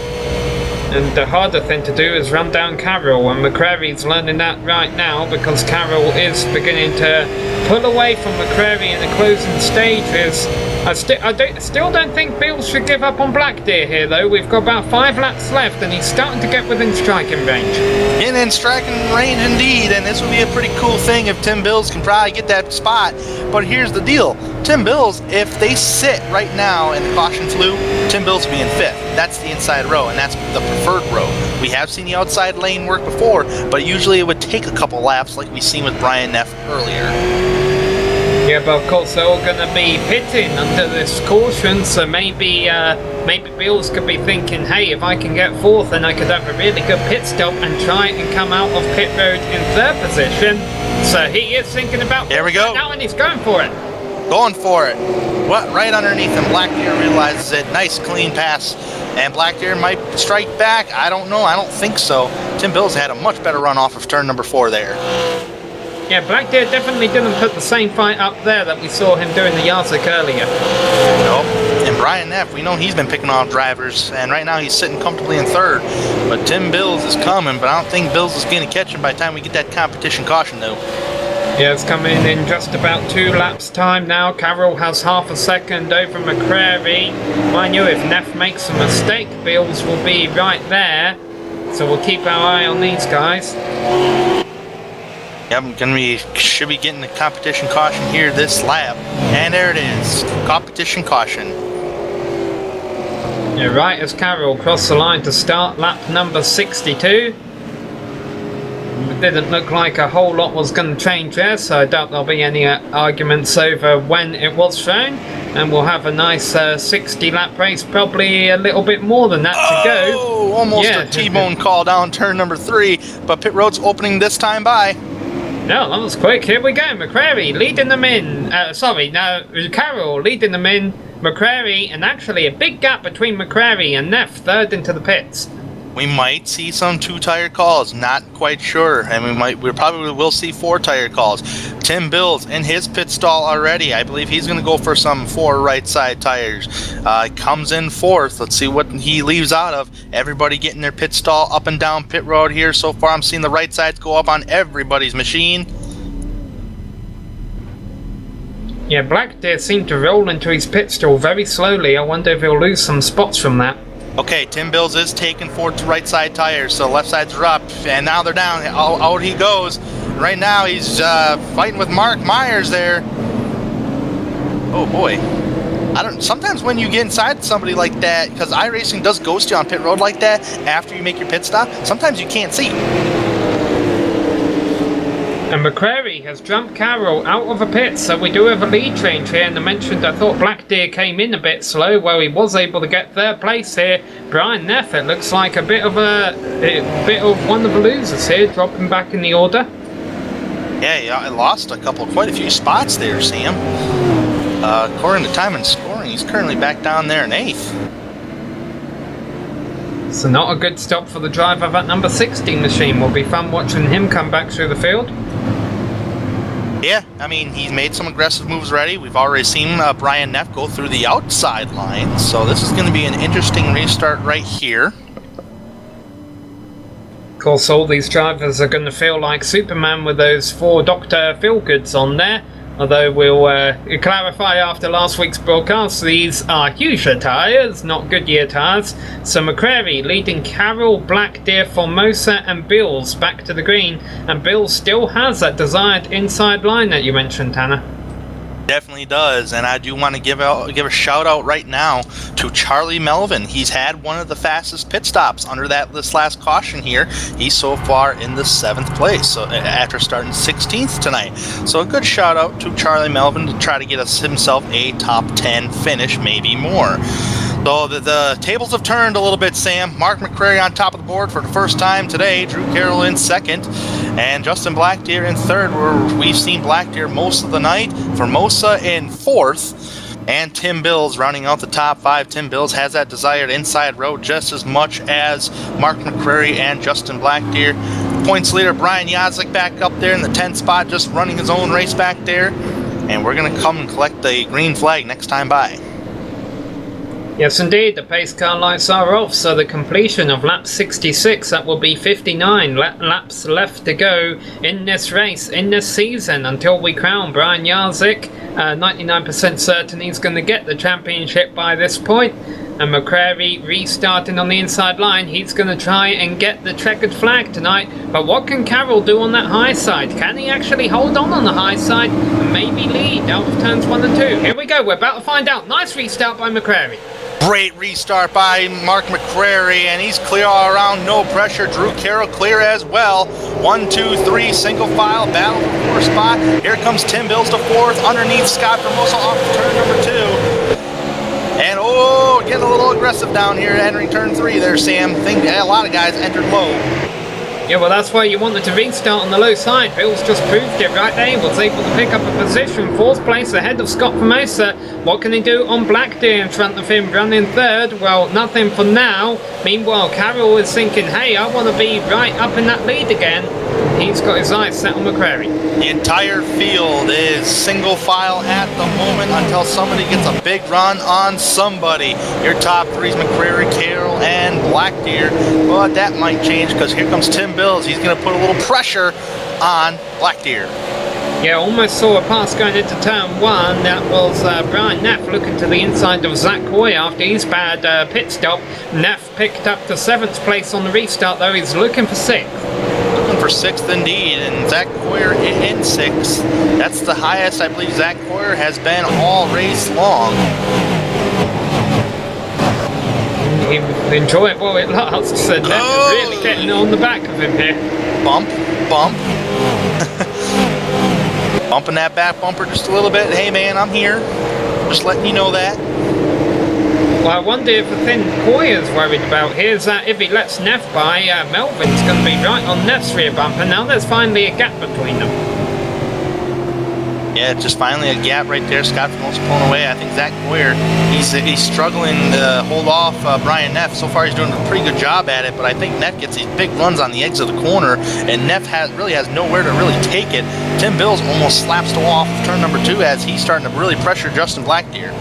And the harder thing to do is run down Carroll, and McCrary's learning that right now, because Carroll is beginning to pull away from McCrary in the closing stages. I still don't think Bills should give up on Black Deer here, though. We've got about 5 laps left, and he's starting to get within striking range. In striking range indeed, and this would be a pretty cool thing if Tim Bills can probably get that spot. But here's the deal. Tim Bills, if they sit right now and the caution flew, Tim Bills will be in 5th. That's the inside row, and that's the preferred row. We have seen the outside lane work before, but usually it would take a couple laps like we seen with Brian Neff earlier. Yeah, but of course they're all going to be pitting under this caution, so maybe Bills could be thinking, hey, if I can get 4th, then I could have a really good pit stop and try and come out of pit road in 3rd position. So he is thinking about there we go. Now, and he's going for it. Going for it. What? Right underneath him. Black Deer realizes it. Nice clean pass. And Black Deer might strike back. I don't know. I don't think so. Tim Bills had a much better run off of turn number 4 there. Yeah, Black Deer definitely didn't put the same fight up there that we saw him doing the Yarzik earlier. Nope. And Brian Neff, we know he's been picking off drivers, and right now he's sitting comfortably in 3rd. But Tim Bills is coming, but I don't think Bills is going to catch him by the time we get that competition caution, though. Yeah, it's coming in just about 2 laps time now. Carroll has half a second over McCrary. Mind you, if Neff makes a mistake, Bills will be right there. So we'll keep our eye on these guys. Yep, should be getting the competition caution here this lap. And there it is. Competition caution. Yeah, right as Carroll crossed the line to start lap number 62. It didn't look like a whole lot was going to change there, so I doubt there'll be any arguments over when it was shown. And we'll have a nice 60 lap race, probably a little bit more than that to go. Oh, almost a T-bone call down turn number 3, but pit road's opening this time by. No, that was quick. Here we go. McCrary leading them in. Carroll leading them in. McCrary, and actually a big gap between McCrary and Neff, 3rd into the pits. We might see some 2-tire calls, not quite sure, and we probably will see 4-tire calls. Tim Bills in his pit stall already. I believe he's going to go for some 4 right side tires. Comes in 4th. Let's see what he leaves out of. Everybody getting their pit stall up and down pit road here. So far, I'm seeing the right sides go up on everybody's machine. Yeah, Black Deer seemed to roll into his pit stall very slowly. I wonder if he'll lose some spots from that. Okay, Tim Bills is taking 4 right side tires, so left sides are up, and now they're down. Out he goes. Right now he's fighting with Mark Myers there. Oh boy. Sometimes when you get inside somebody like that, because iRacing does ghost you on pit road like that after you make your pit stop, sometimes you can't see. And McCrary has jumped Carroll out of a pit, so we do have a lead change here. And I mentioned I thought Black Deer came in a bit slow, where he was able to get 3rd place here. Brian Neff, it looks like a bit of one of the losers here, dropping back in the order. Yeah, I lost quite a few spots there, Sam. According to time and scoring, he's currently back down there in 8th. So not a good stop for the driver of that number 16 machine. Will be fun watching him come back through the field. Yeah, I mean, he's made some aggressive moves already. We've already seen Brian Neff go through the outside line, so this is going to be an interesting restart right here. Of course, all these drivers are going to feel like Superman with those 4 Dr. Feelgoods on there. Although we'll clarify after last week's broadcast, these are Husha tyres, not Goodyear tyres. So McCrary leading Carroll, Black Deer, Formosa and Bills back to the green. And Bills still has that desired inside line that you mentioned, Tanner. Definitely does, and I do want to give a shout out right now to Charlie Melvin. He's had one of the fastest pit stops under this last caution here. He's so far in the 7th place, so after starting 16th tonight. So a good shout out to Charlie Melvin to try to get himself a top 10 finish, maybe more. So the tables have turned a little bit, Sam. Mark McCrary on top of the board for the first time today. Drew Carroll in 2nd. And Justin Black Deer in 3rd, where we've seen Black Deer most of the night. Formosa in 4th. And Tim Bills rounding out the top 5. Tim Bills has that desired inside road just as much as Mark McCrary and Justin Black Deer. Points leader Brian Yazik back up there in the 10th spot, just running his own race back there. And we're going to come and collect the green flag next time by. Yes, indeed, the pace car lights are off, so the completion of lap 66, that will be 59 laps left to go in this race, in this season, until we crown Brian Yazik. 99% certain he's going to get the championship by this point. And McCrary restarting on the inside line. He's going to try and get the checkered flag tonight. But what can Carroll do on that high side? Can he actually hold on the high side and maybe lead out of turns 1 and 2? Here we go. We're about to find out. Nice restart by McCrary. Great restart by Mark McCrary, and he's clear all around, no pressure. Drew Carroll clear as well. 1, 2, 3, single file, battle for 4th spot. Here comes Tim Bills to 4th, underneath Scott Formosa off of turn number 2. And oh, getting a little aggressive down here, entering turn 3 there, Sam. I think a lot of guys entered low. Yeah, well, that's why you wanted to restart on the low side. Bills just proved it right there. He was able to pick up a position, 4th place ahead of Scott Formosa. What can he do on Black Deer in front of him, running 3rd? Well, nothing for now. Meanwhile, Carroll is thinking, hey, I want to be right up in that lead again. He's got his eyes set on McCrary. The entire field is single file at the moment until somebody gets a big run on somebody. Your top 3's McCrary, Carroll, and Black Deer. But that might change because here comes Tim Bills. He's going to put a little pressure on Black Deer. Yeah, almost saw a pass going into turn 1. That was Brian Neff looking to the inside of Zach Coy after his bad pit stop. Neff picked up to 7th place on the restart, though. He's looking for 6th. Looking for 6th indeed, and Zach Coyer in 6th. That's the highest I believe Zach Coyer has been all race long. Enjoyable it lasts. So Neff is really getting on the back of him here. Bump. Bumping that back bumper just a little bit. Hey man, I'm here. Just letting you know that. Well, I wonder if the thing Coyer's worried about here is that if he lets Neff by, Melvin's going to be right on Neff's rear bumper. Now there's finally a gap between them. Yeah, just finally a gap right there. Scott Formosa pulling away. I think Zach Coyer, he's struggling to hold off Brian Neff. So far he's doing a pretty good job at it, but I think Neff gets these big runs on the edge of the corner, and Neff really has nowhere to really take it. Tim Bills almost slaps to off turn number 2 as he's starting to really pressure Justin Blackdeer.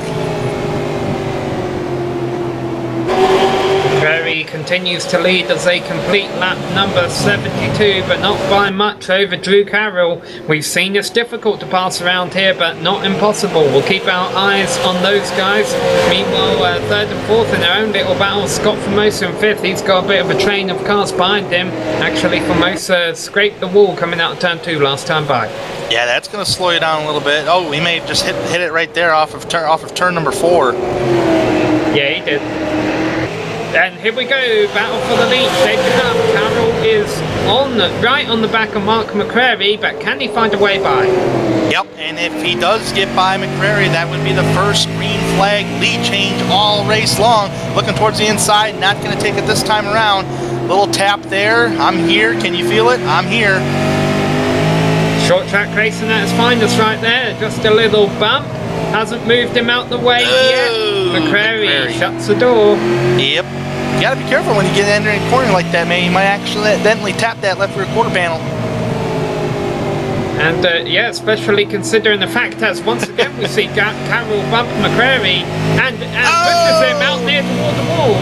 McCrary continues to lead as they complete lap number 72, but not by much over Drew Carroll. We've seen it's difficult to pass around here, but not impossible. We'll keep our eyes on those guys. Meanwhile, 3rd and 4th in their own little battle. Scott Formosa in 5th. He's got a bit of a train of cars behind him. Actually, Formosa scraped the wall coming out of turn 2 last time by. Yeah, that's going to slow you down a little bit. Oh, he may have just hit it right there off of turn number 4. Yeah, he did. And here we go, battle for the lead, shaping up. Carroll is right on the back of Mark McCrary, but can he find a way by? Yep, and if he does get by McCrary, that would be the first green flag lead change all race long. Looking towards the inside, not going to take it this time around. Little tap there, I'm here, can you feel it? I'm here. Short track racing at its finest right there, just a little bump. Hasn't moved him out the way yet. McCrary shuts the door. Yep. You gotta be careful when you get entering a corner like that, man. You might accidentally tap that left rear quarter panel. And yeah, especially considering the fact that once again we see Carroll bump McCrary and pushes him out near toward the wall.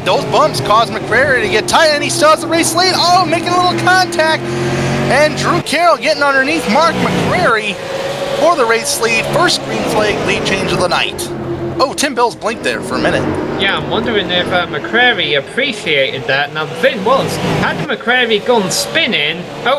Those bumps cause McCrary to get tight, and he still has the race lead. Oh, making a little contact. And Drew Carroll getting underneath Mark McCrary for the race lead. First green flag lead change of the night. Oh, Tim Bills blinked there for a minute. Yeah, I'm wondering if McCrary appreciated that. Now the thing was, had McCrary gone spinning, yeah,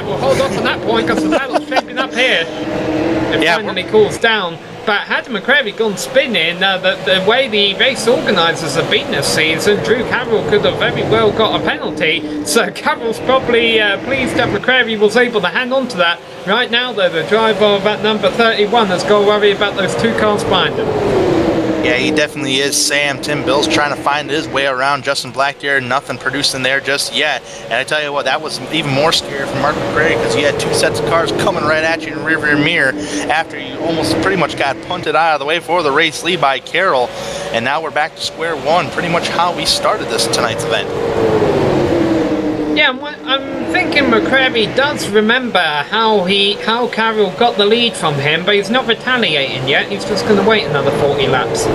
we'll hold on to that point because the battle's shaping up here. It finally cools down. But had McCrary gone spinning, the way the race organisers have been this season, Drew Carroll could have very well got a penalty. So Carroll's probably pleased that McCrary was able to hang on to that. Right now, though, the driver of that number 31 has got to worry about those 2 cars behind him. Yeah, he definitely is, Sam. Tim Bills trying to find his way around Justin Blackdeer. Nothing producing there just yet. And I tell you what, that was even more scary for Mark McCrary because you had 2 sets of cars coming right at you in the rearview mirror after you almost pretty much got punted out of the way for the race lead by Carroll. And now we're back to square one, pretty much how we started this tonight's event. Yeah, I'm thinking McCreary does remember how Carroll got the lead from him, but he's not retaliating yet. He's just going to wait another 40 laps.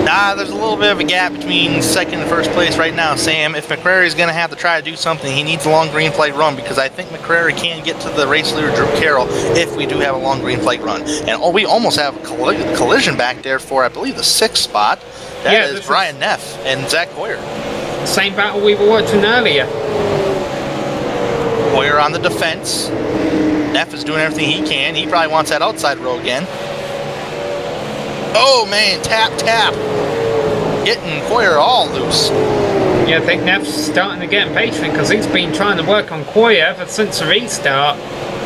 Nah, there's a little bit of a gap between second and first place right now, Sam. If McCreary's going to have to try to do something, he needs a long green flag run, because I think McCreary can get to the race leader, Drew Carroll, if we do have a long green flag run. And we almost have a collision back there for, I believe, the 6th spot. That is Brian Neff and Zach Hoyer. Same battle we were watching earlier. Hoyer on the defense. Neff is doing everything he can. He probably wants that outside row again. Oh man, tap. Getting Hoyer all loose. Yeah, I think Neff's starting to get impatient because he's been trying to work on Hoyer ever since the restart.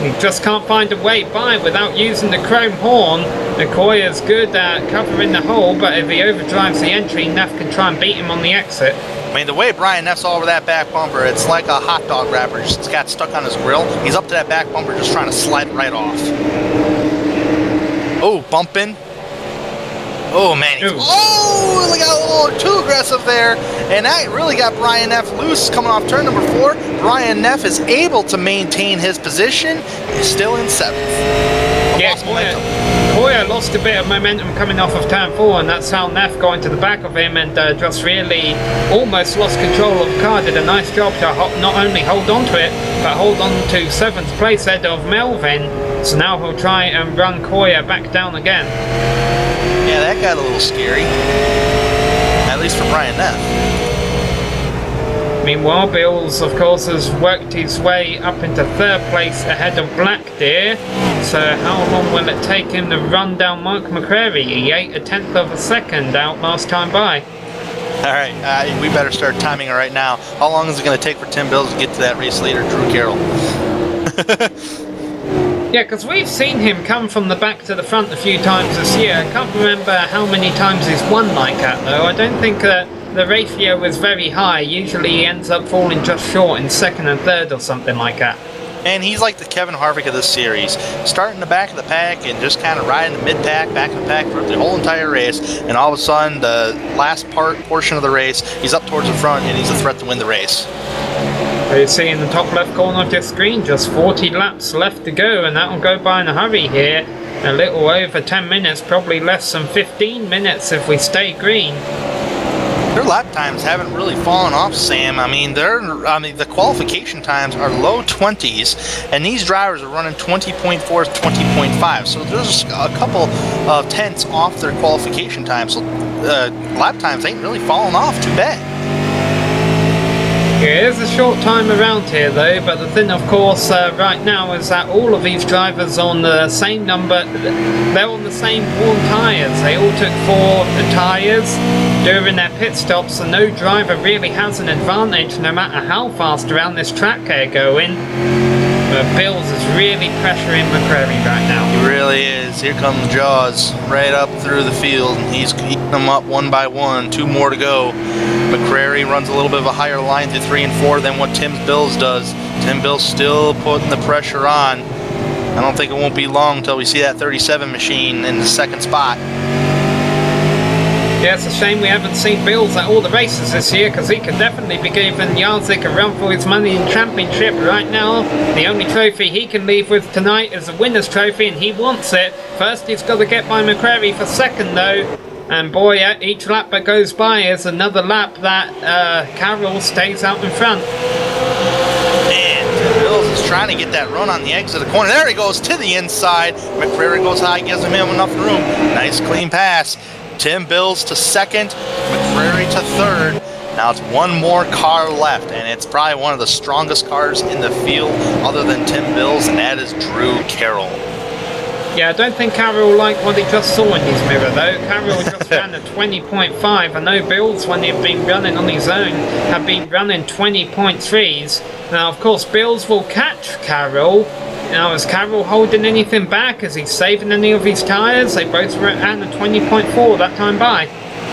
He just can't find a way by without using the chrome horn. The Hoyer's good at covering the hole, but if he overdrives the entry, Neff can try and beat him on the exit. I mean, the way Brian Neff's all over that back bumper, it's like a hot dog wrapper just got stuck on his grill. He's up to that back bumper just trying to slide right off. Oh, bumping. Oh, man. Oh, look how a little too aggressive there. And that really got Brian Neff loose coming off turn number 4. Brian Neff is able to maintain his position. He's still in 7th. Yeah, Hoyer lost a bit of momentum coming off of turn 4, and that's how Neff got into the back of him and just really almost lost control of the car. Did a nice job to not only hold on to it, but hold on to 7th place ahead of Melvin. So now he'll try and run Hoyer back down again. Yeah, that got a little scary. At least for Brian Neff. Meanwhile, Bills, of course, has worked his way up into 3rd place ahead of Black Deer. So how long will it take him to run down Mike McCreary? He ate a 1/10 of a second out last time by. All right, we better start timing it right now. How long is it going to take for Tim Bills to get to that race leader, Drew Carroll? Yeah, because we've seen him come from the back to the front a few times this year. I can't remember how many times he's won like that, though. I don't think the ratio is very high. Usually he ends up falling just short in 2nd and 3rd or something like that. And he's like the Kevin Harvick of this series, starting in the back of the pack and just kind of riding the mid-pack, back of the pack throughout the whole entire race, and all of a sudden, the last portion of the race, he's up towards the front and he's a threat to win the race. You see in the top left corner of your screen, just 40 laps left to go, and that'll go by in a hurry here. A little over 10 minutes, probably less than 15 minutes if we stay green. Their lap times haven't really fallen off, Sam. I mean, the qualification times are low 20s, and these drivers are running 20.4, 20.5. So there's a couple of tenths off their qualification time. So lap times ain't really falling off too bad. It is a short time around here though, but the thing of course right now is that all of these drivers are on the same number, they're on the same worn tyres. They all took 4 tyres during their pit stops, so no driver really has an advantage no matter how fast around this track they're going. But Bills is really pressuring McCreary right now. He really is. Here comes Jaws right up through the field. He's eating them up one by one. 2 more to go. McCreary runs a little bit of a higher line through 3 and 4 than what Tim Bills does. Tim Bills still putting the pressure on. I don't think it won't be long until we see that 37 machine in the 2nd spot. Yeah, it's a shame we haven't seen Bills at all the races this year, because he could definitely be giving Jarzik a run for his money in championship right now. The only trophy he can leave with tonight is a winner's trophy, and he wants it. First he's got to get by McCreary for 2nd though. And boy, each lap that goes by is another lap that Carroll stays out in front. And Bills is trying to get that run on the exit of the corner. There he goes to the inside. McCreary goes high, gives him enough room. Nice clean pass. Tim Bills to 2nd, McCreary to 3rd. Now it's 1 more car left, and it's probably one of the strongest cars in the field other than Tim Bills, and that is Drew Carroll. Yeah, I don't think Carroll liked what he just saw in his mirror though. Carroll just ran a 20.5. I know Bills, when they've been running on his own, have been running 20.3s. Now of course Bills will catch Carroll. Now is Carroll holding anything back? Is he saving any of his tyres? They both ran a 20.4 that time by.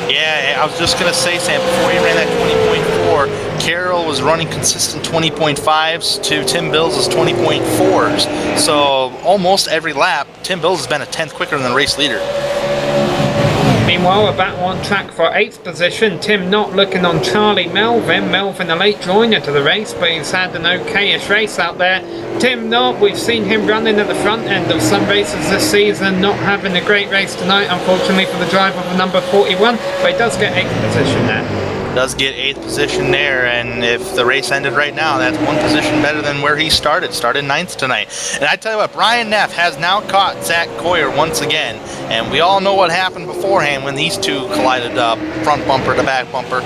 Yeah, I was just going to say, Sam, before he ran that 20.4, Carroll was running consistent 20.5s to Tim Bills' 20.4s. So almost every lap, Tim Bills has been a 10th quicker than the race leader. Meanwhile, a battle on track for 8th position. Tim Knott looking on Charlie Melvin. Melvin a late joiner to the race, but he's had an okay-ish race out there. Tim Knott, we've seen him running at the front end of some races this season, not having a great race tonight, unfortunately, for the driver of number 41, but he does get 8th position there. Does get 8th position there, and if the race ended right now, that's 1 position better than where he started 9th tonight. And I tell you what, Brian Neff has now caught Zach Coyer once again, and we all know what happened beforehand when these two collided up, front bumper to back bumper.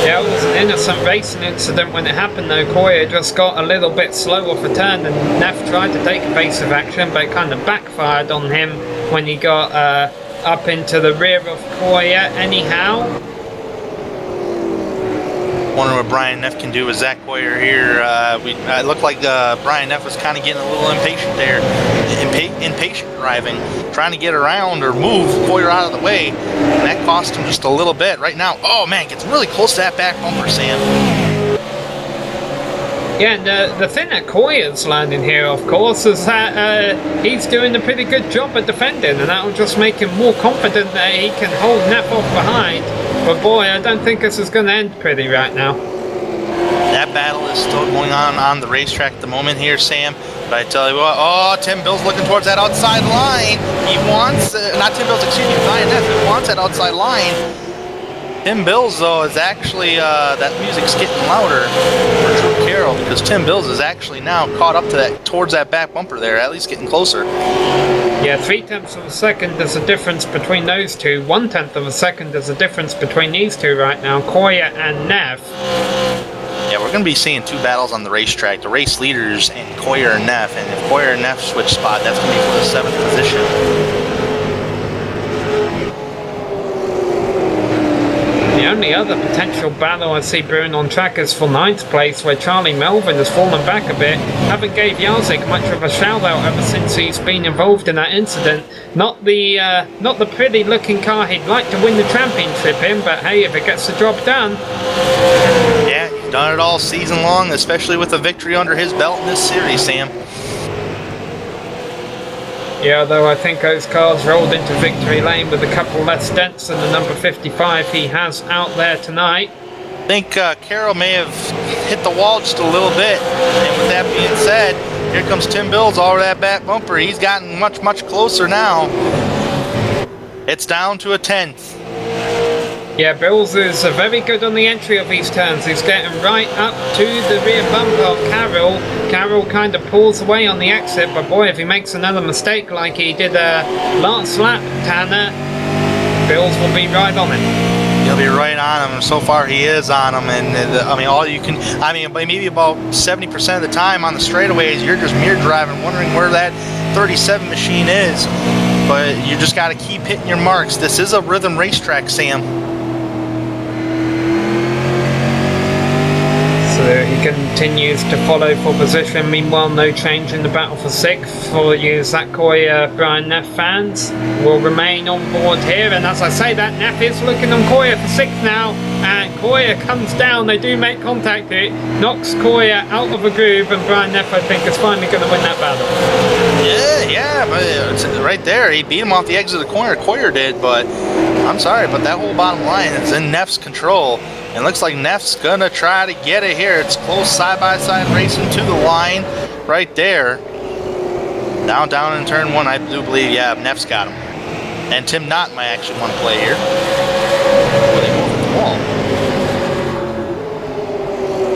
Yeah, it was an innocent racing incident when it happened though. Coyer just got a little bit slow off a turn, and Neff tried to take evasive action, but it kind of backfired on him when he got up into the rear of Coyer anyhow. Wondering what Brian Neff can do with Zach Coyer here. It looked like Brian Neff was kind of getting a little impatient there. Impatient driving, trying to get around or move Coyer out of the way. And that cost him just a little bit. Right now, oh man, gets really close to that back bumper, Sam. Yeah, and the thing that Coyer's learning here, of course, is that he's doing a pretty good job at defending, and that will just make him more confident that he can hold Neff off behind. But boy, I don't think this is going to end pretty right now. That battle is still going on the racetrack at the moment here, Sam. But I tell you what, oh, Tim Bill's looking towards that outside line. He wants, not Tim Bill's, excuse me, Brian Neff, he wants that outside line. Tim Bills, though, is actually, that music's getting louder for Drew Carroll, because Tim Bills is actually now caught up to that, towards that back bumper there, at least getting closer. Yeah, 0.3 of a second is the difference between those two. 0.1 of a second is the difference between these two right now, Coyer and Neff. Yeah, we're going to be seeing 2 battles on the racetrack, the race leaders and Coyer and Neff, and if Coyer and Neff switch spot, that's going to be for the 7th position. The only other potential battle I see brewing on track is for 9th place, where Charlie Melvin has fallen back a bit. Haven't gave Jarzik much of a shout out ever since he's been involved in that incident. Not the pretty looking car he'd like to win the championship in, but hey, if it gets the job done. Yeah, he's done it all season long, especially with a victory under his belt in this series, Sam. Yeah, though I think those cars rolled into victory lane with a couple less dents than the number 55 he has out there tonight. I think Carroll may have hit the wall just a little bit. And with that being said, here comes Tim Bills over that back bumper. He's gotten much, much closer now. It's down to a 10th. Yeah, Bills is very good on the entry of these turns. He's getting right up to the rear bumper of Carroll. Carroll kind of pulls away on the exit, but boy, if he makes another mistake like he did last lap, Tanner, Bills will be right on him. He'll be right on him. So far, he is on him, and I mean, maybe about 70% of the time on the straightaways, you're just mirror driving, wondering where that 37 machine is. But you just got to keep hitting your marks. This is a rhythm racetrack, Sam. So he continues to follow for position. Meanwhile, no change in the battle for 6th for you Zach Coyer, Brian Neff fans. Will remain on board here, and as I say that, Neff is looking on Coyer for 6th now, and Coyer comes down. They do make contact. It knocks Coyer out of a groove, and Brian Neff, I think, is finally going to win that battle. Yeah, but it's right there. He beat him off the exit of the corner. Coyer did, but I'm sorry, but that whole bottom line is in Neff's control. It looks like Neff's gonna try to get it here. It's close side-by-side racing to the line right there. Down in turn 1, I do believe, yeah, Neff's got him. And Tim Knott might actually want to play here. They both at the wall.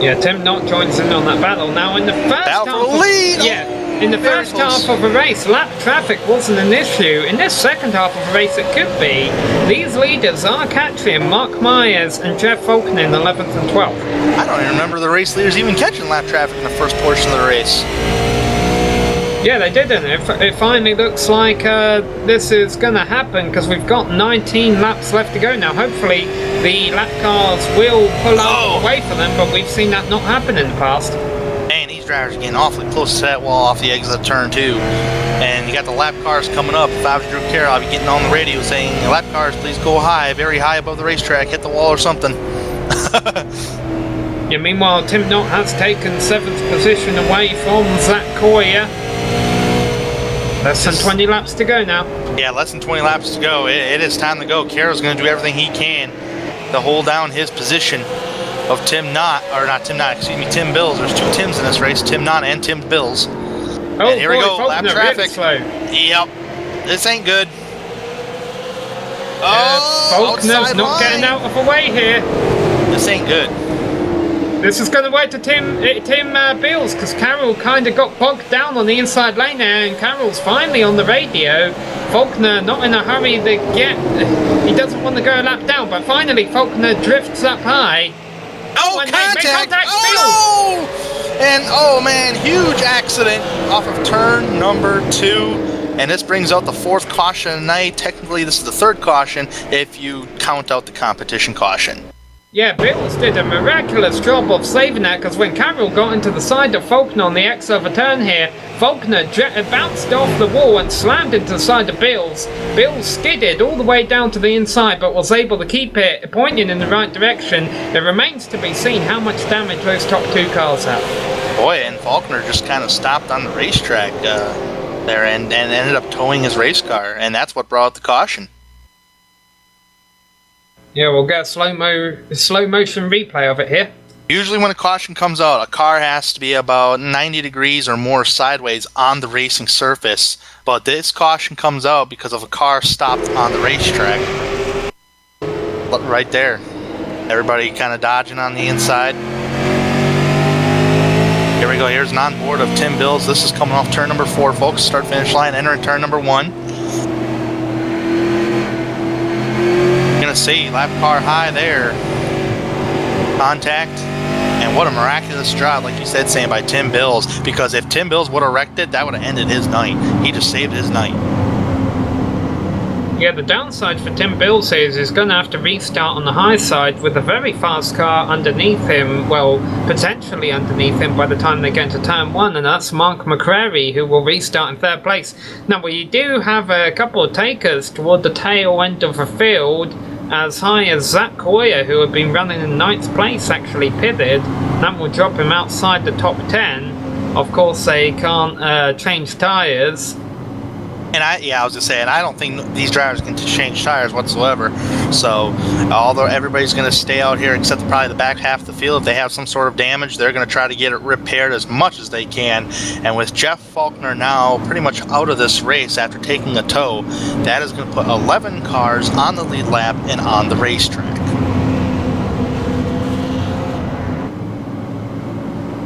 Yeah, Tim Knott joins in on that battle. Now in the first Battle half for the lead! in the first half of a race, lap traffic wasn't an issue. In this second half of a race, it could be. These leaders are catching Mark Myers and Jeff Faulkner in 11th and 12th. I don't even remember the race leaders even catching lap traffic in the first portion of the race. Yeah, they didn't. It finally looks like this is going to happen because we've got 19 laps left to go now. Hopefully, the lap cars will pull out away for them, but we've seen that not happen in the past. Man, these drivers are getting awfully close to that wall off the exit of turn 2. And you got the lap cars coming up. If I was Drew Carroll, I'd be getting on the radio saying, lap cars, please go high, very high above the racetrack, hit the wall or something. Yeah, meanwhile, Tim Knott has taken 7th position away from Zach Coyer. Less than 20 laps to go now. Yeah, less than 20 laps to go. It is time to go. Carroll's going to do everything he can to hold down his position of Tim Bills. There's two Tims in this race, Tim Knott and Tim Bills. Oh, and here we go, Faulkner, lap traffic. really slow. Yep, this ain't good. Faulkner's outside not line. getting out of the way here. This ain't good. This is going to wait to Tim Bills, because Carroll kind of got bogged down on the inside lane there, and Carroll's finally on the radio. Faulkner not in a hurry to get... He doesn't want to go a lap down, but finally Faulkner drifts up high. Oh, and contact! Bills! Oh, no! And, oh, man, huge accident off of turn number 2. And this brings out the 4th caution of the night. Technically, this is the 3rd caution if you count out the competition caution. Yeah, Bills did a miraculous job of saving that, because when Carroll got into the side of Faulkner on the X over turn here, Faulkner bounced off the wall and slammed into the side of Bills. Bills skidded all the way down to the inside, but was able to keep it pointing in the right direction. It remains to be seen how much damage those top 2 cars have. Boy, and Faulkner just kind of stopped on the racetrack there and ended up towing his race car, and that's what brought out the caution. Yeah, we'll get a slow motion replay of it here. Usually when a caution comes out, a car has to be about 90 degrees or more sideways on the racing surface. But this caution comes out because of a car stopped on the racetrack. Look right there. Everybody kind of dodging on the inside. Here we go. Here's an onboard of Tim Bills. This is coming off turn number 4, folks. Start finish line, entering turn number 1. Gonna see lap car high there. Contact. And what a miraculous job, like you said, Sam, by Tim Bills. Because if Tim Bills would have wrecked it, that would have ended his night. He just saved his night. Yeah, the downside for Tim Bills is he's going to have to restart on the high side with a very fast car underneath him, well, potentially underneath him by the time they get to turn 1, and that's Mark McCrary, who will restart in 3rd place. Now, we do have a couple of takers toward the tail end of the field, as high as Zach Hoyer, who had been running in 9th place, actually pitted. That will drop him outside the top 10. Of course, they can't change tyres. And I was just saying, I don't think these drivers can change tires whatsoever. So, although everybody's going to stay out here except probably the back half of the field, if they have some sort of damage, they're going to try to get it repaired as much as they can. And with Jeff Faulkner now pretty much out of this race after taking a tow, that is going to put 11 cars on the lead lap and on the racetrack.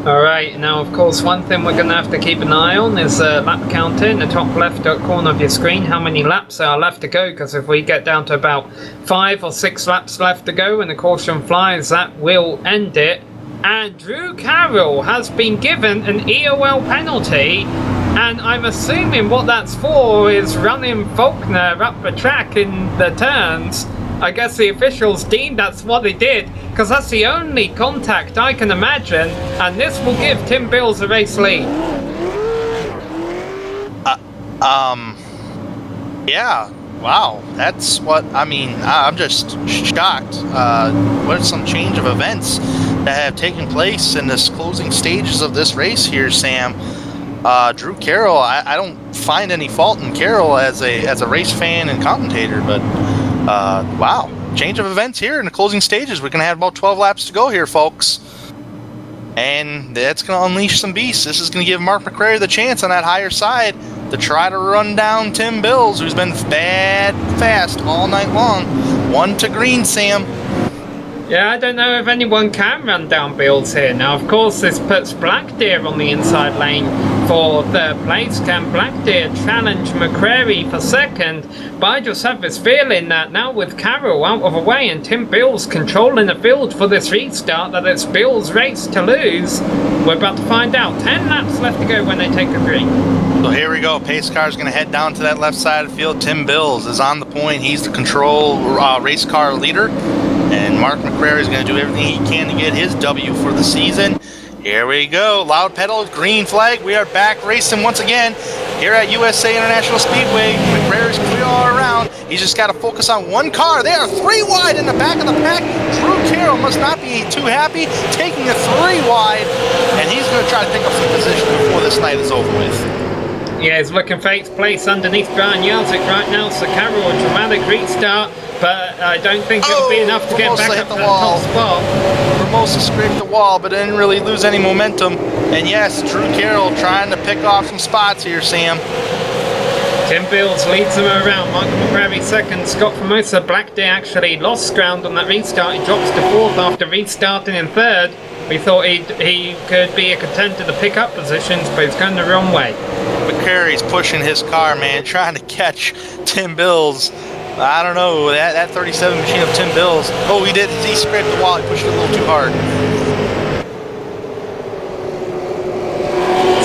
Alright, now of course one thing we're going to have to keep an eye on is lap counter in the top left corner of your screen, how many laps are left to go, because if we get down to about 5 or 6 laps left to go and the caution flies, that will end it. And Drew Carroll has been given an EOL penalty, and I'm assuming what that's for is running Faulkner up the track in the turns. I guess the officials deemed that's what they did, because that's the only contact I can imagine, and this will give Tim Bills a race lead. Yeah, wow, that's what, I mean, I'm just shocked. What are some change of events that have taken place in this closing stages of this race here, Sam? Drew Carroll, I don't find any fault in Carroll as a race fan and commentator, but wow, change of events here in the closing stages. We're going to have about 12 laps to go here, folks. And that's going to unleash some beasts. This is going to give Mark McCrary the chance on that higher side to try to run down Tim Bills, who's been bad fast all night long. 1 to green, Sam. Yeah, I don't know if anyone can run down Bills here. Now, of course, this puts Black Deer on the inside lane for 3rd place. Can Black Deer challenge McCrary for 2nd? But I just have this feeling that now with Carroll out of the way and Tim Bills controlling the field for this restart, that it's Bills' race to lose. We're about to find out. 10 laps left to go when they take a green. So here we go. Pace car is going to head down to that left side of the field. Tim Bills is on the point. He's the control race car leader. And Mark McCrary is going to do everything he can to get his W for the season. Here we go. Loud pedal, green flag. We are back racing once again here at USA International Speedway. McCrary's clear all around. He's just got to focus on one car. They are 3 wide in the back of the pack. Drew Carroll must not be too happy, taking a 3 wide. And he's going to try to pick up some position before this night is over with. Yeah, he's looking for 8th place underneath Brian Jarzik right now. So Carroll, a dramatic restart, but I don't think it'll be enough to get Formosa back hit up the to that wall. top spot. Formosa scraped the wall, but didn't really lose any momentum. And yes, Drew Carroll trying to pick off some spots here, Sam. Tim Bills leads him around. Michael McGravy second. Scott Formosa. Black Day actually lost ground on that restart. He drops to 4th after restarting in 3rd. We thought he could be a contender to pick up positions, but he's going the wrong way. McCrary's pushing his car, man, trying to catch Tim Bills. I don't know, that 37 machine of Tim Bills. Oh, he scraped the wall. He pushed it a little too hard.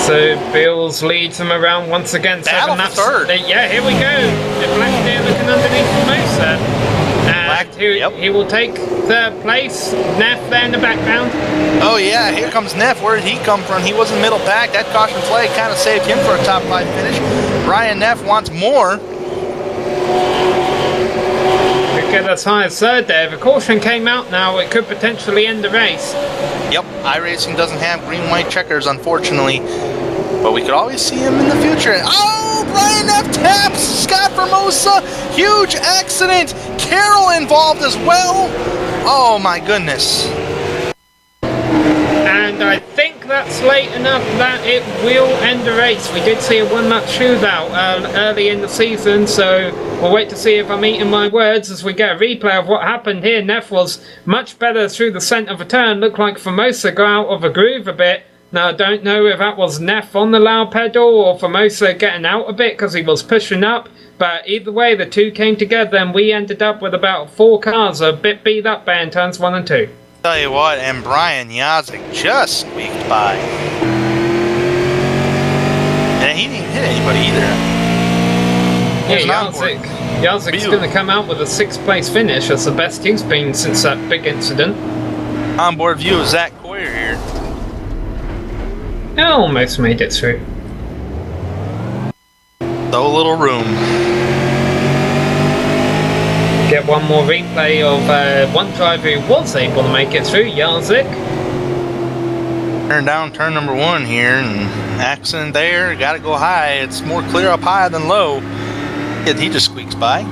So Bills leads him around once again. Battle 7 laps. for 3rd. Yeah, here we go. The Black Day looking underneath Formosa. And he will take 3rd place. Neff there in the background. Oh yeah, here comes Neff. Where did he come from? He was in middle back. That caution flag kind of saved him for a top 5 finish. Ryan Neff wants more. Could get as high as 3rd there. If a caution came out now, it could potentially end the race. Yep, iRacing doesn't have green-white checkers, unfortunately. But we could always see him in the future. Oh, Brian Neff taps Scott Formosa. Huge accident. Carroll involved as well. Oh my goodness. And I think that's late enough that it will end the race. We did see a 1-lap shootout early in the season, so we'll wait to see if I'm eating my words as we get a replay of what happened here. Neff was much better through the centre of a turn. Looked like Formosa got out of a groove a bit. Now, I don't know if that was Neff on the loud pedal or Formosa getting out a bit because he was pushing up. But either way, the two came together and we ended up with about 4 cars a bit beat up there in turns 1 and 2. Tell you what, and Brian Jarzik just squeaked by. And he didn't even hit anybody either. Yeah, Jarzik's going to come out with a 6th place finish. That's the best he's been since that big incident. Onboard view of Zach Coyer here. Almost made it through. So little room. Get one more replay of one driver who was able to make it through, Jarzik. Turn down turn number 1 here, and accident there. Got to go high. It's more clear up high than low. He just squeaks by.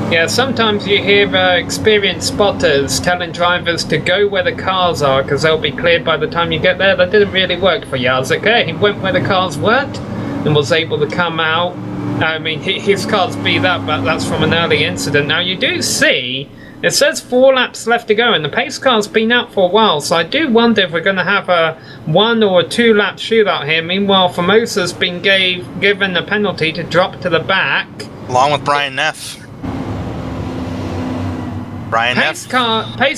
Yeah, sometimes you hear experienced spotters telling drivers to go where the cars are because they'll be cleared by the time you get there. That didn't really work for Jarzik. He went where the cars weren't and was able to come out. I mean, his car's beat up, but that's from an early incident. Now, you do see, it says 4 laps left to go, and the pace car's been out for a while, so I do wonder if we're going to have a 1 or 2 lap shootout here. Meanwhile, Formosa's been given a penalty to drop to the back. Along with Brian Neff. Pace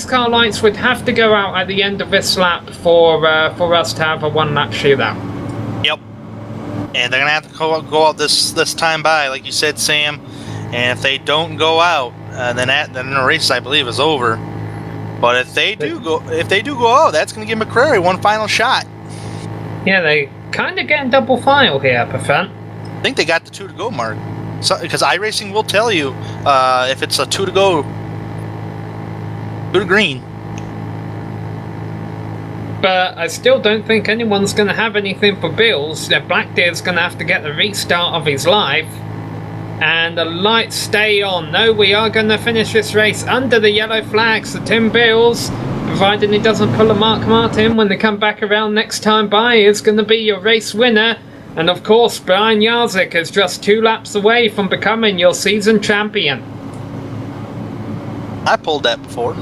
car lights would have to go out at the end of this lap for us to have a 1 lap shootout. Yep. And they're gonna have to go out this time by, like you said, Sam. And if they don't go out, then the race, I believe, is over. But if they do go out, that's gonna give McCrary one final shot. Yeah, they kind of getting double file here, Perfect. I think they got the 2 to go mark. So, because iRacing will tell you if it's a 2 to go. 2 to green. But I still don't think anyone's going to have anything for Bills. Black Deer's going to have to get the restart of his life. And the lights stay on. No, we are going to finish this race under the yellow flag. So Tim Bills, provided he doesn't pull a Mark Martin when they come back around next time by, is going to be your race winner. And of course, Brian Jarzik is just 2 laps away from becoming your season champion. I pulled that before.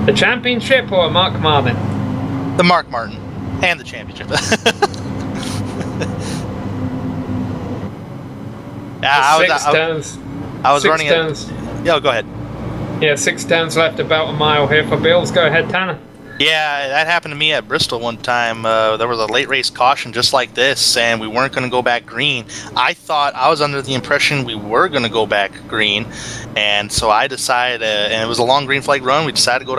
The championship or a Mark Martin? The Mark Martin. And the championship. I was running it. Yeah, go ahead. Yeah, 6 turns left, about a mile here for Bills. Go ahead, Tanner. Yeah, that happened to me at Bristol one time. There was a late race caution just like this, and we weren't going to go back green. I was under the impression we were going to go back green, and so I decided, and it was a long green flag run. I decided to go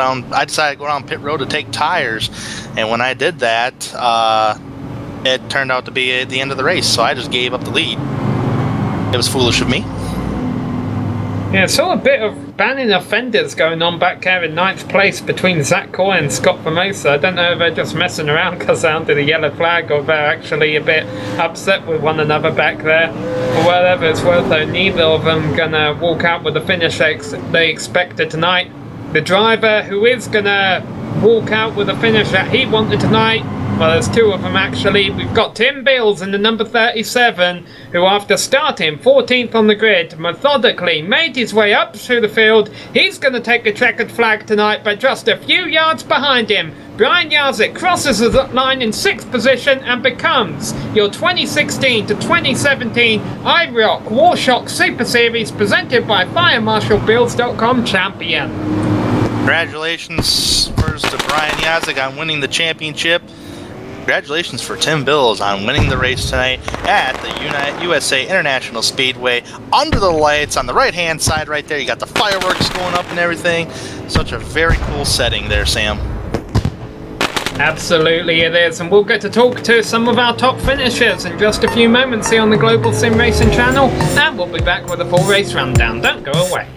down pit road to take tires, and when I did that, it turned out to be at the end of the race, so I just gave up the lead. It was foolish of me. Yeah, saw a bit of banning offenders going on back there in 9th place between Zach Coy and Scott Formosa. I don't know if they're just messing around because they're under the yellow flag, or they're actually a bit upset with one another back there. For whatever it's worth, though, neither of them gonna walk out with the finish they expected tonight. The driver who is gonna walk out with the finish that he wanted tonight, well, there's two of them actually. We've got Tim Bills in the number 37, who after starting 14th on the grid, methodically made his way up through the field. He's going to take a checkered flag tonight, but just a few yards behind him, Brian Jarzik crosses the line in 6th position and becomes your 2016 to 2017 iROC Warshock Super Series presented by FireMarshalBuilds.com champion. Congratulations first to Brian Jarzik on winning the championship. Congratulations for Tim Bills on winning the race tonight at the USA International Speedway. Under the lights on the right-hand side right there, you got the fireworks going up and everything. Such a very cool setting there, Sam. Absolutely it is, and we'll get to talk to some of our top finishers in just a few moments here on the Global Sim Racing channel, and we'll be back with a full race rundown. Don't go away.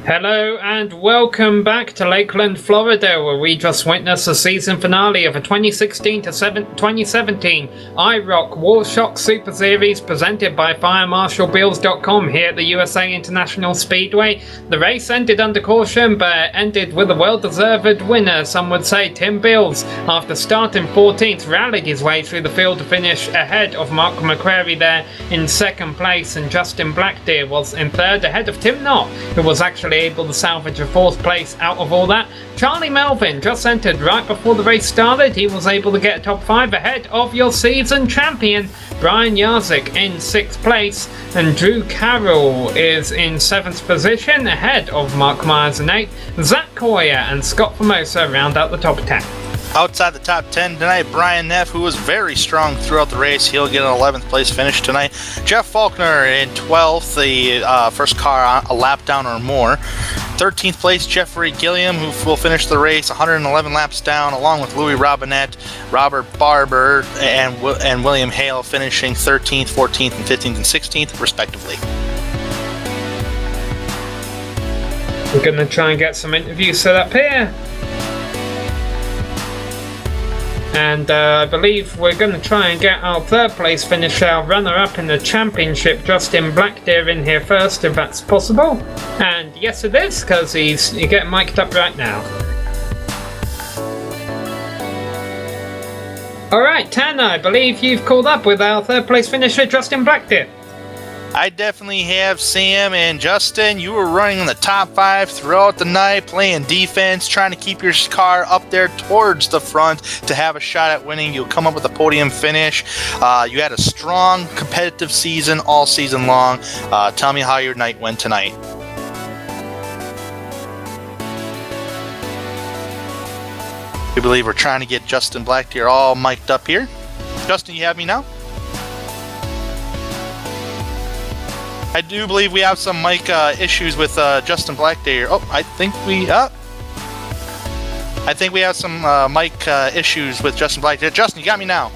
Hello and welcome back to Lakeland, Florida, where we just witnessed the season finale of a 2016 to 2017 iROC Warshock Super Series presented by FireMarshalBills.com here at the USA International Speedway. The race ended under caution, but ended with a well-deserved winner, some would say. Tim Bills, after starting 14th, rallied his way through the field to finish ahead of Mark McCrary there in second place, and Justin Blackdeer was in third, ahead of Tim Knott, who was actually able to salvage a fourth place out of all that. Charlie Melvin just entered right before the race started. He was able to get a top 5 ahead of your season champion Brian Jarzik in 6th place, and Drew Carroll is in 7th position ahead of Mark Myers in 8th. Zach Coyer and Scott Formosa round out the top 10. Outside the top 10 tonight, Brian Neff, who was very strong throughout the race. He'll get an 11th place finish tonight. Jeff Faulkner in 12th, the first car a lap down or more. 13th place, Jeffrey Gilliam, who will finish the race 111 laps down, along with Louis Robinette, Robert Barber, and William Hale finishing 13th, 14th, and 15th and 16th, respectively. We're going to try and get some interviews set up here. And I believe we're going to try and get our third place finisher, our runner-up in the championship, Justin Blackdeer, in here first, if that's possible. And yes, it is, because he's getting mic'd up right now. Alright, Tanner, I believe you've called up with our third place finisher, Justin Blackdeer. I definitely have, Sam. And Justin, you were running in the top 5 throughout the night, playing defense, trying to keep your car up there towards the front to have a shot at winning. You'll come up with a podium finish. You had a strong competitive season all season long. Tell me how your night went tonight. We believe we're trying to get Justin Blackdeer all mic'd up here. Justin, you have me now? I do believe we have some mic issues with Justin Blackdeer. Oh, I think we have some mic issues with Justin Blackdeer. Justin, you got me now.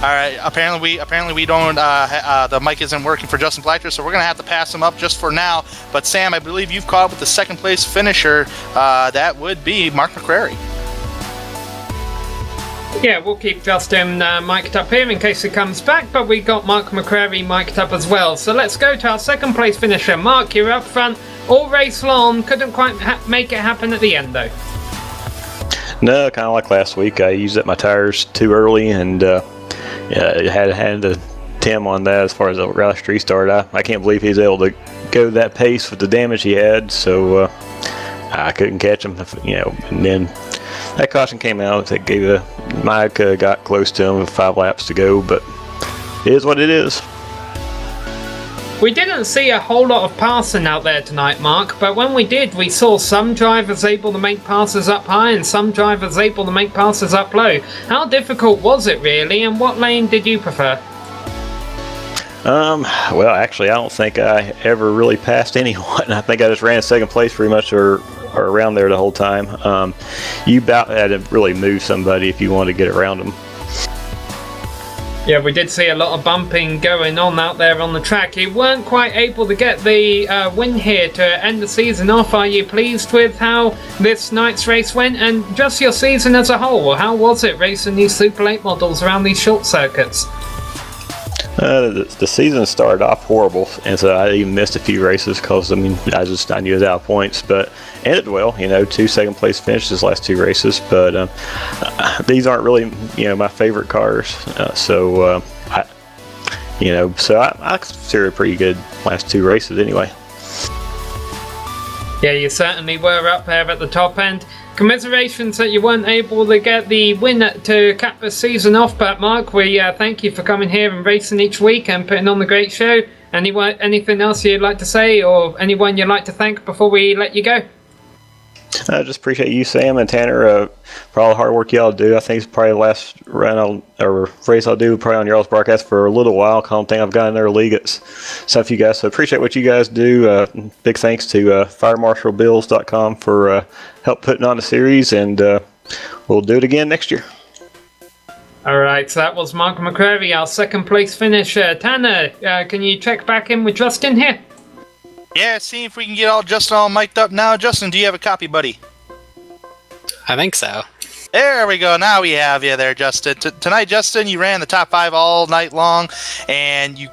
All right. Apparently we don't. The mic isn't working for Justin Blackdeer, so we're gonna have to pass him up just for now. But Sam, I believe you've caught up with the second place finisher. That would be Mark McCrary. Yeah, we'll keep Justin mic'd up here in case he comes back, but we got Mark McCrary mic'd up as well. So let's go to our second place finisher. Mark, you're up front all race long. Couldn't quite make it happen at the end, though. No, kind of like last week. I used up my tires too early, and had to Tim on that as far as the last restart. I can't believe he was able to go that pace with the damage he had, so I couldn't catch him, and then that caution came out. That gave Mike got close to him with 5 laps to go, but it is what it is. We didn't see a whole lot of passing out there tonight, Mark, but when we did, we saw some drivers able to make passes up high and some drivers able to make passes up low. How difficult was it really, and what lane did you prefer? Well, actually, I don't think I ever really passed anyone. I think I just ran second place pretty much or around there the whole time. You about had to really move somebody if you wanted to get around them. Yeah, we did see a lot of bumping going on out there on the track. You weren't quite able to get the win here to end the season off. Are you pleased with how this night's race went, and just your season as a whole? How was it racing these Super Late models around these short circuits? The season started off horrible, and so I even missed a few races because I knew I was out of points, but ended well. 2 second place finishes last 2 races, but these aren't really my favorite cars, so I consider it pretty good last 2 races anyway. Yeah, you certainly were up there at the top end. Commiserations that you weren't able to get the win to cap the season off, but Mark, we thank you for coming here and racing each week and putting on the great show. Anything else you'd like to say, or anyone you'd like to thank before we let you go? I just appreciate you, Sam and Tanner, for all the hard work y'all do. I think it's probably the last race I'll do probably on y'all's broadcast for a little while. I don't think I've gotten their league at some of you guys, so appreciate what you guys do. Big thanks to FireMarshalBills.com for help putting on the series, and we'll do it again next year. Alright, so that was Mark McCrary, our second place finisher. Tanner, can you check back in with Justin here? Yeah, see if we can get Justin all mic'd up now. Justin, do you have a copy, buddy? I think so. There we go. Now we have you there, Justin. Tonight, Justin, you ran the top 5 all night long, and you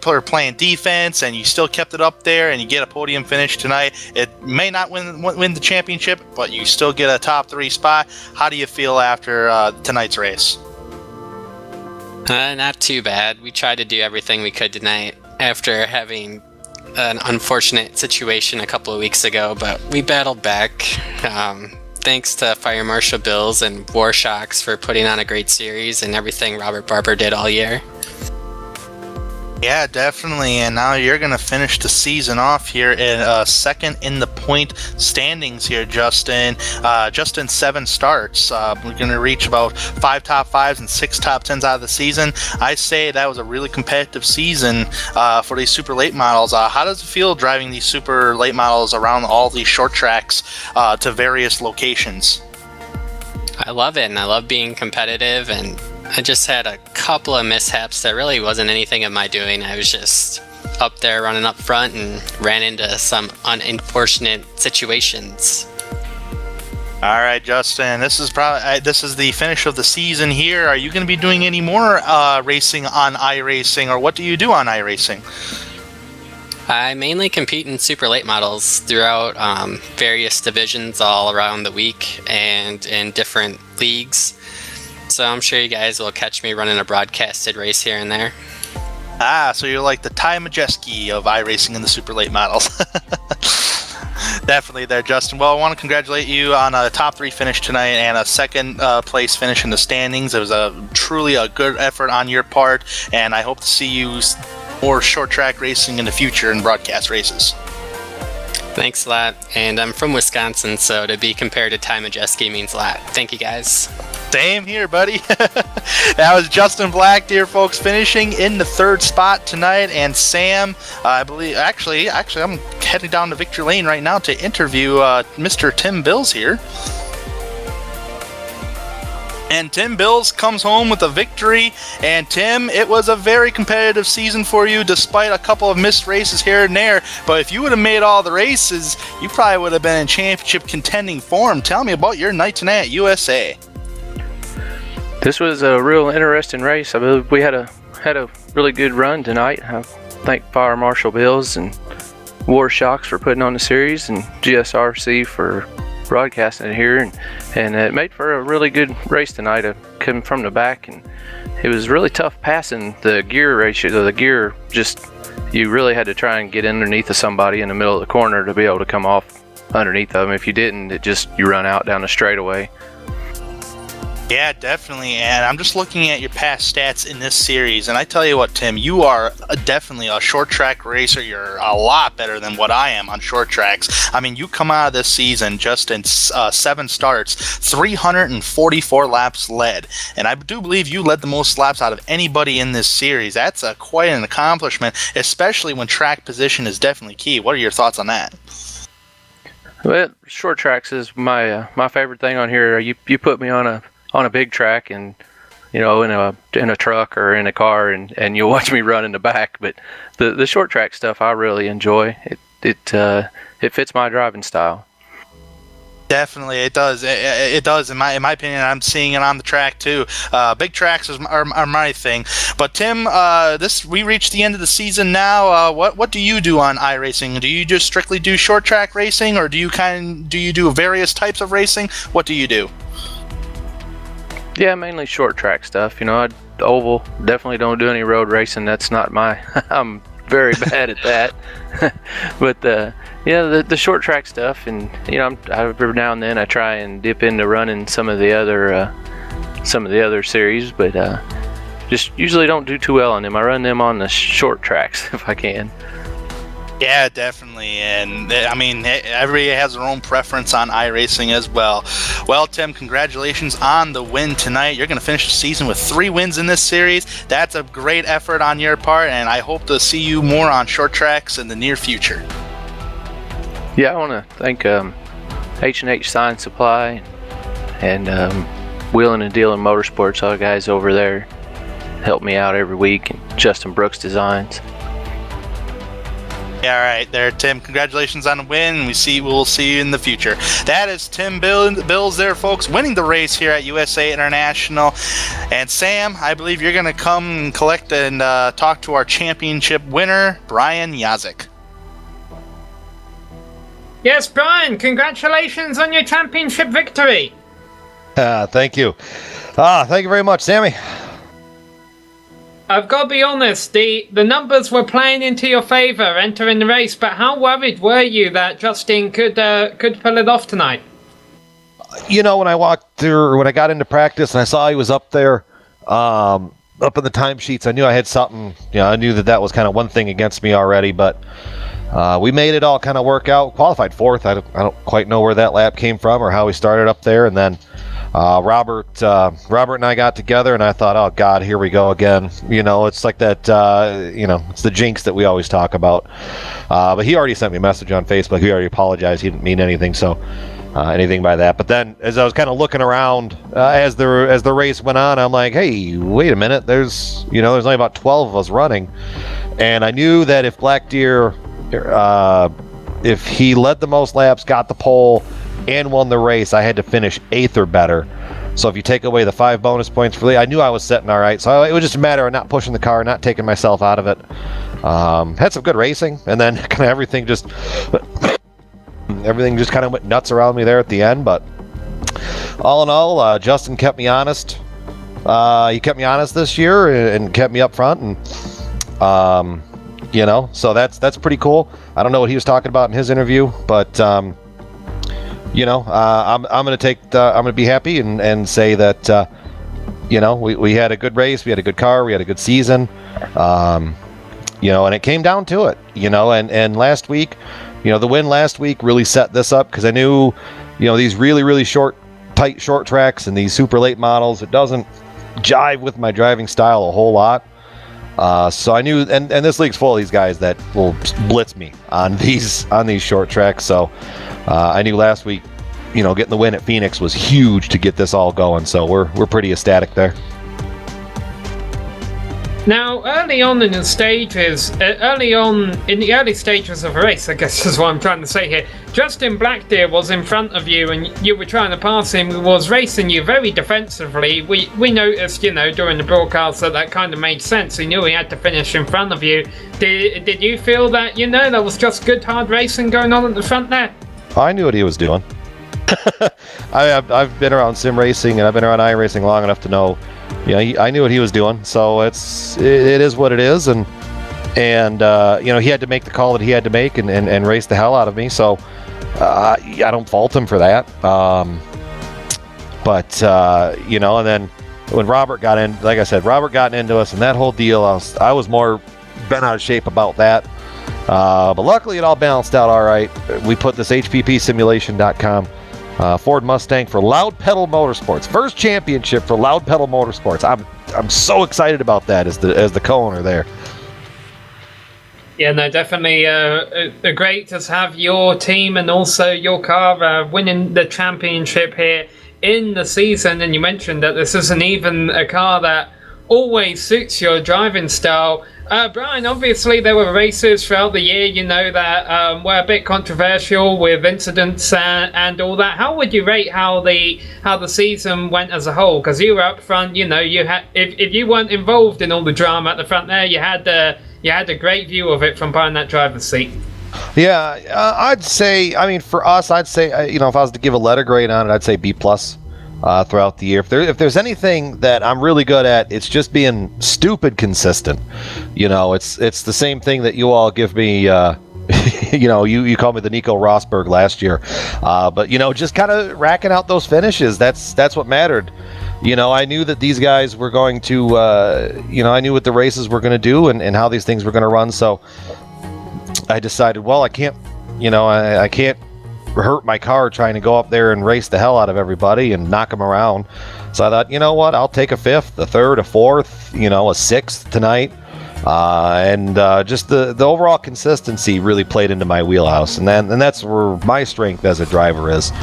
were playing defense, and you still kept it up there, and you get a podium finish tonight. It may not win the championship, but you still get a top 3 spot. How do you feel after tonight's race? Not too bad. We tried to do everything we could tonight after having an unfortunate situation a couple of weeks ago, but we battled back. Thanks to Fire Marshal Bills and W.A.R Shocks for putting on a great series and everything Robert Barber did all year. Yeah, definitely. And now you're going to finish the season off here in second in the point standings here, Justin. Just in 7 starts. We're going to reach about 5 top 5s and 6 top 10s out of the season. I say that was a really competitive season for these super late models. How does it feel driving these super late models around all these short tracks to various locations? I love it, and I love being competitive, and I just had a couple of mishaps that really wasn't anything of my doing. I was just up there running up front and ran into some unfortunate situations. All right, Justin, this is the finish of the season here. Are you going to be doing any more racing on iRacing, or what do you do on iRacing? I mainly compete in super late models throughout various divisions all around the week and in different leagues. So I'm sure you guys will catch me running a broadcasted race here and there. So you're like the Ty Majeski of iRacing in the super late models. Definitely there, Justin. Well, I want to congratulate you on a top 3 finish tonight and a second place finish in the standings. It was truly a good effort on your part, and I hope to see you more short track racing in the future and broadcast races. Thanks a lot. And I'm from Wisconsin, so to be compared to Ty Majeski means a lot. Thank you, guys. Same here, buddy. That was Justin Black, dear folks, finishing in the 3rd spot tonight. And Sam, I believe, actually, I'm heading down to Victory Lane right now to interview Mr. Tim Bills here. And Tim Bills comes home with a victory. And Tim, it was a very competitive season for you, despite a couple of missed races here and there. But if you would have made all the races, you probably would have been in championship contending form. Tell me about your night tonight at USA. This was a real interesting race. I believe we had a really good run tonight. I thank Fire Marshal Bills and W.A.R Shocks for putting on the series, and GSRC for broadcasting it here, and it made for a really good race tonight. I came from the back, and it was really tough passing the gear ratio. The gear, just you really had to try and get underneath of somebody in the middle of the corner to be able to come off underneath of them. If you didn't, you run out down the straightaway. Yeah, definitely. And I'm just looking at your past stats in this series, and I tell you what, Tim, you are definitely a short track racer. You're a lot better than what I am on short tracks. I mean, you come out of this season just in 7 starts, 344 laps led, and I do believe you led the most laps out of anybody in this series. That's quite an accomplishment, especially when track position is definitely key. What are your thoughts on that? Well, short tracks is my favorite thing on here. You put me on a big track, and in a truck or in a car, and you'll watch me run in the back. But the short track stuff I really enjoy. It fits my driving style. Definitely, it does. It does. In my opinion, I'm seeing it on the track too. Big tracks are my thing. But Tim, we reached the end of the season now. What do you do on iRacing? Do you just strictly do short track racing, or do you do various types of racing? What do you do? Yeah, mainly short track stuff. Oval, definitely don't do any road racing. That's not I'm very bad at that. But the short track stuff, and every now and then I try and dip into running some of the other series, but just usually don't do too well on them. I run them on the short tracks if I can. Yeah, definitely. And I mean, everybody has their own preference on iRacing as well. Well, Tim, congratulations on the win tonight. You're going to finish the season with 3 wins in this series. That's a great effort on your part, and I hope to see you more on short tracks in the near future. Yeah, I want to thank H&H Sign Supply and Wheeling and Dealing Motorsports, all the guys over there help me out every week, and Justin Brooks Designs. Yeah, all right there, Tim. Congratulations on the win. We'll see you in the future. That is Tim Bills there, folks, winning the race here at USA International. And Sam, I believe you're going to come and collect and talk to our championship winner, Brian Yazik. Yes, Brian, congratulations on your championship victory. Thank you. Thank you very much, Sammy. I've got to be honest, the numbers were playing into your favor entering the race, but how worried were you that Justin could pull it off tonight? You know, when I got into practice and I saw he was up there, up in the timesheets, I knew I had something. You know, I knew that was kind of one thing against me already, but we made it all kind of work out. Qualified fourth. I don't quite know where that lap came from or how we started up there, and then Robert and I got together, and I thought, oh God, here we go again. You know, it's like that. It's the jinx that we always talk about. But he already sent me a message on Facebook. He already apologized. He didn't mean anything. So anything by that. But then, as I was kind of looking around as the race went on, I'm like, hey, wait a minute. There's only about 12 of us running, and I knew that if Black Deer, if he led the most laps, got the pole, and won the race, I had to finish 8th or better. So if you take away the 5 bonus points for Lee, I knew I was setting all right. So it was just a matter of not pushing the car, not taking myself out of it. Had some good racing, and then kind of everything just kind of went nuts around me there at the end. But all in all, Justin kept me honest. He kept me honest this year and kept me up front, and so that's pretty cool. I don't know what he was talking about in his interview, but I'm going to be happy and say that, we had a good race, we had a good car, we had a good season, and it came down to it, and last week, the win last week really set this up, because I knew, these really, really tight short tracks and these super late models, it doesn't jive with my driving style a whole lot. So I knew, and this league's full of these guys that will blitz me on these short tracks. So I knew last week, getting the win at Phoenix was huge to get this all going. So we're pretty ecstatic there. Now, early on in the early stages of a race, I guess is what I'm trying to say here, Justin Blackdeer was in front of you and you were trying to pass him. He was racing you very defensively. We noticed, during the broadcast that kind of made sense. He knew he had to finish in front of you. Did you feel that, there was just good, hard racing going on at the front there? I knew what he was doing. I've been around sim racing and I've been around iRacing long enough to know, I knew what he was doing. So it is what it is, and he had to make the call that he had to make and race the hell out of me. So I don't fault him for that. And then when Robert got in, like I said, Robert got into us and that whole deal, I was more bent out of shape about that. But luckily it all balanced out all right. We put this HPPsimulation.com Ford Mustang for Loud Pedal Motorsports. First championship for Loud Pedal Motorsports. I'm so excited about that as the co-owner there. Yeah, no, definitely great to have your team and also your car winning the championship here in the season. And you mentioned that this isn't even a car that always suits your driving style. Brian, obviously there were races throughout the year, that were a bit controversial with incidents and all that. How would you rate how the season went as a whole? Because you were up front, you had if you weren't involved in all the drama at the front there, you had a great view of it from behind that driver's seat. Yeah, I'd say, for us, I'd say, if I was to give a letter grade on it, I'd say B+. Throughout the year. If there's anything that I'm really good at, it's just being stupid consistent. It's the same thing that you all give me. You called me the Nico Rosberg last year, but just kind of racking out those finishes. That's what mattered. I knew that these guys were going to. I knew what the races were going to do and how these things were going to run. So I decided, well, I can't. I can't hurt my car trying to go up there and race the hell out of everybody and knock them around. So I thought, I'll take a 5th, a 3rd, a 4th, a 6th tonight. Just the overall consistency really played into my wheelhouse. And that's where my strength as a driver is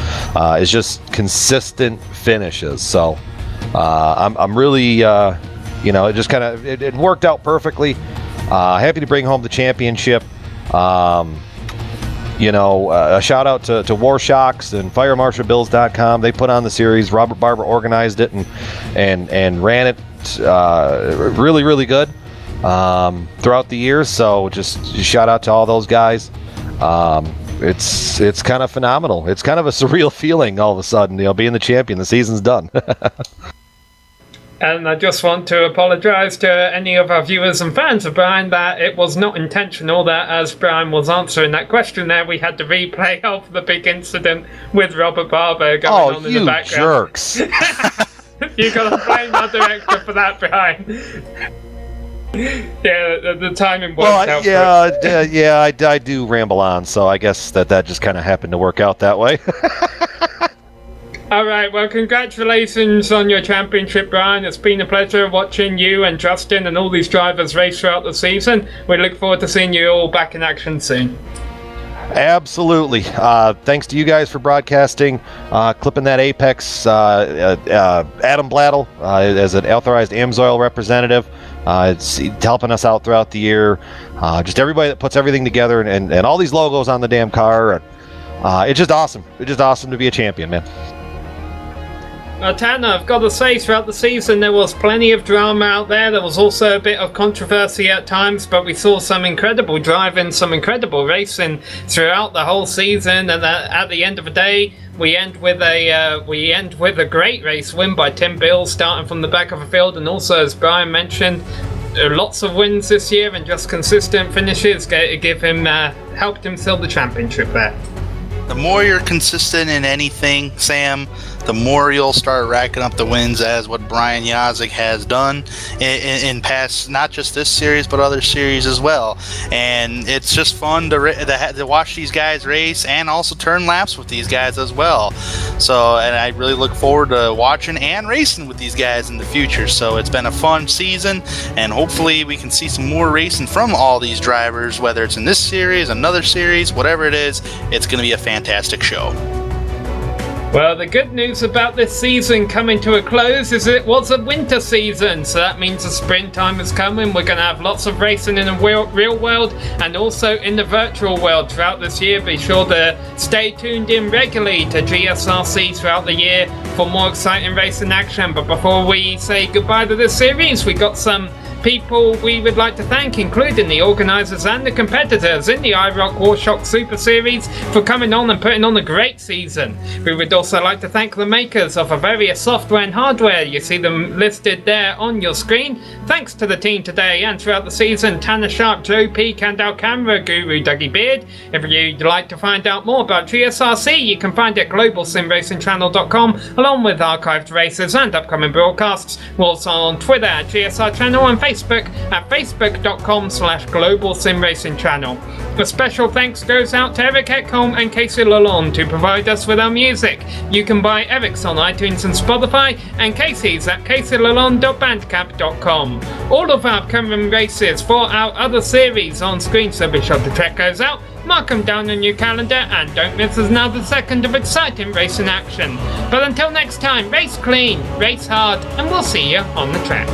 just consistent finishes. So I'm really, it just kind of, it worked out perfectly. Happy to bring home the championship. A shout out to W.A.R Shocks and FireMarshalBills.com. They put on the series. Robert Barber organized it and ran it really, really good throughout the years. So just shout out to all those guys. It's kind of phenomenal. It's kind of a surreal feeling all of a sudden, being the champion. The season's done. And I just want to apologise to any of our viewers and fans of Brian that it was not intentional that as Brian was answering that question there, we had the replay of the big incident with Robert Barber going on in the background. Oh, you jerks. You got to blame our director for that, Brian. Yeah, the timing worked out. I do ramble on, so I guess that just kind of happened to work out that way. All right, well, congratulations on your championship, Brian. It's been a pleasure watching you and Justin and all these drivers race throughout the season. We look forward to seeing you all back in action soon. Absolutely. Thanks to you guys for broadcasting, clipping that Apex. Adam Blattle as an authorized AMSOIL representative. It's helping us out throughout the year. Just everybody that puts everything together and all these logos on the damn car. It's just awesome. It's just awesome to be a champion, man. Tanner, I've got to say, throughout the season there was plenty of drama out there. There was also a bit of controversy at times, but we saw some incredible driving, some incredible racing throughout the whole season. And at the end of the day, we end with a great race win by Tim Bills, starting from the back of the field, and also, as Brian mentioned, lots of wins this year and just consistent finishes helped him seal the championship there. The more you're consistent in anything, Sam, the more you'll start racking up the wins, as what Brian Yazik has done in past, not just this series, but other series as well. And it's just fun to watch these guys race and also turn laps with these guys as well. So, and I really look forward to watching and racing with these guys in the future. So it's been a fun season, and hopefully we can see some more racing from all these drivers, whether it's in this series, another series, whatever it is. It's going to be a fantastic show. Well, the good news about this season coming to a close is it was a winter season, so that means the springtime is coming. We're going to have lots of racing in the real world and also in the virtual world throughout this year. Be sure to stay tuned in regularly to GSRC throughout the year for more exciting racing action. But before we say goodbye to this series, we got some people we would like to thank, including the organisers and the competitors in the iROC WARSHOC Super Series, for coming on and putting on a great season. We would also like to thank the makers of various software and hardware. You see them listed there on your screen. Thanks to the team today and throughout the season: Tanner Sharp, Joe P, Candle Camera, Guru Dougie Beard. If you'd like to find out more about GSRC, you can find it at globalsimracingchannel.com, along with archived races and upcoming broadcasts. We're also on Twitter at GSR Channel and Facebook at facebook.com/Global Sim Racing Channel. A special thanks goes out to Eric Ekholm and Casey Lalonde to provide us with our music. You can buy Eric's on iTunes and Spotify, and Casey's at caseylalonde.bandcamp.com. All of our upcoming races for our other series on screen, so be sure to check those out. Mark them down on your calendar and don't miss another second of exciting racing action. But until next time, race clean, race hard, and we'll see you on the track.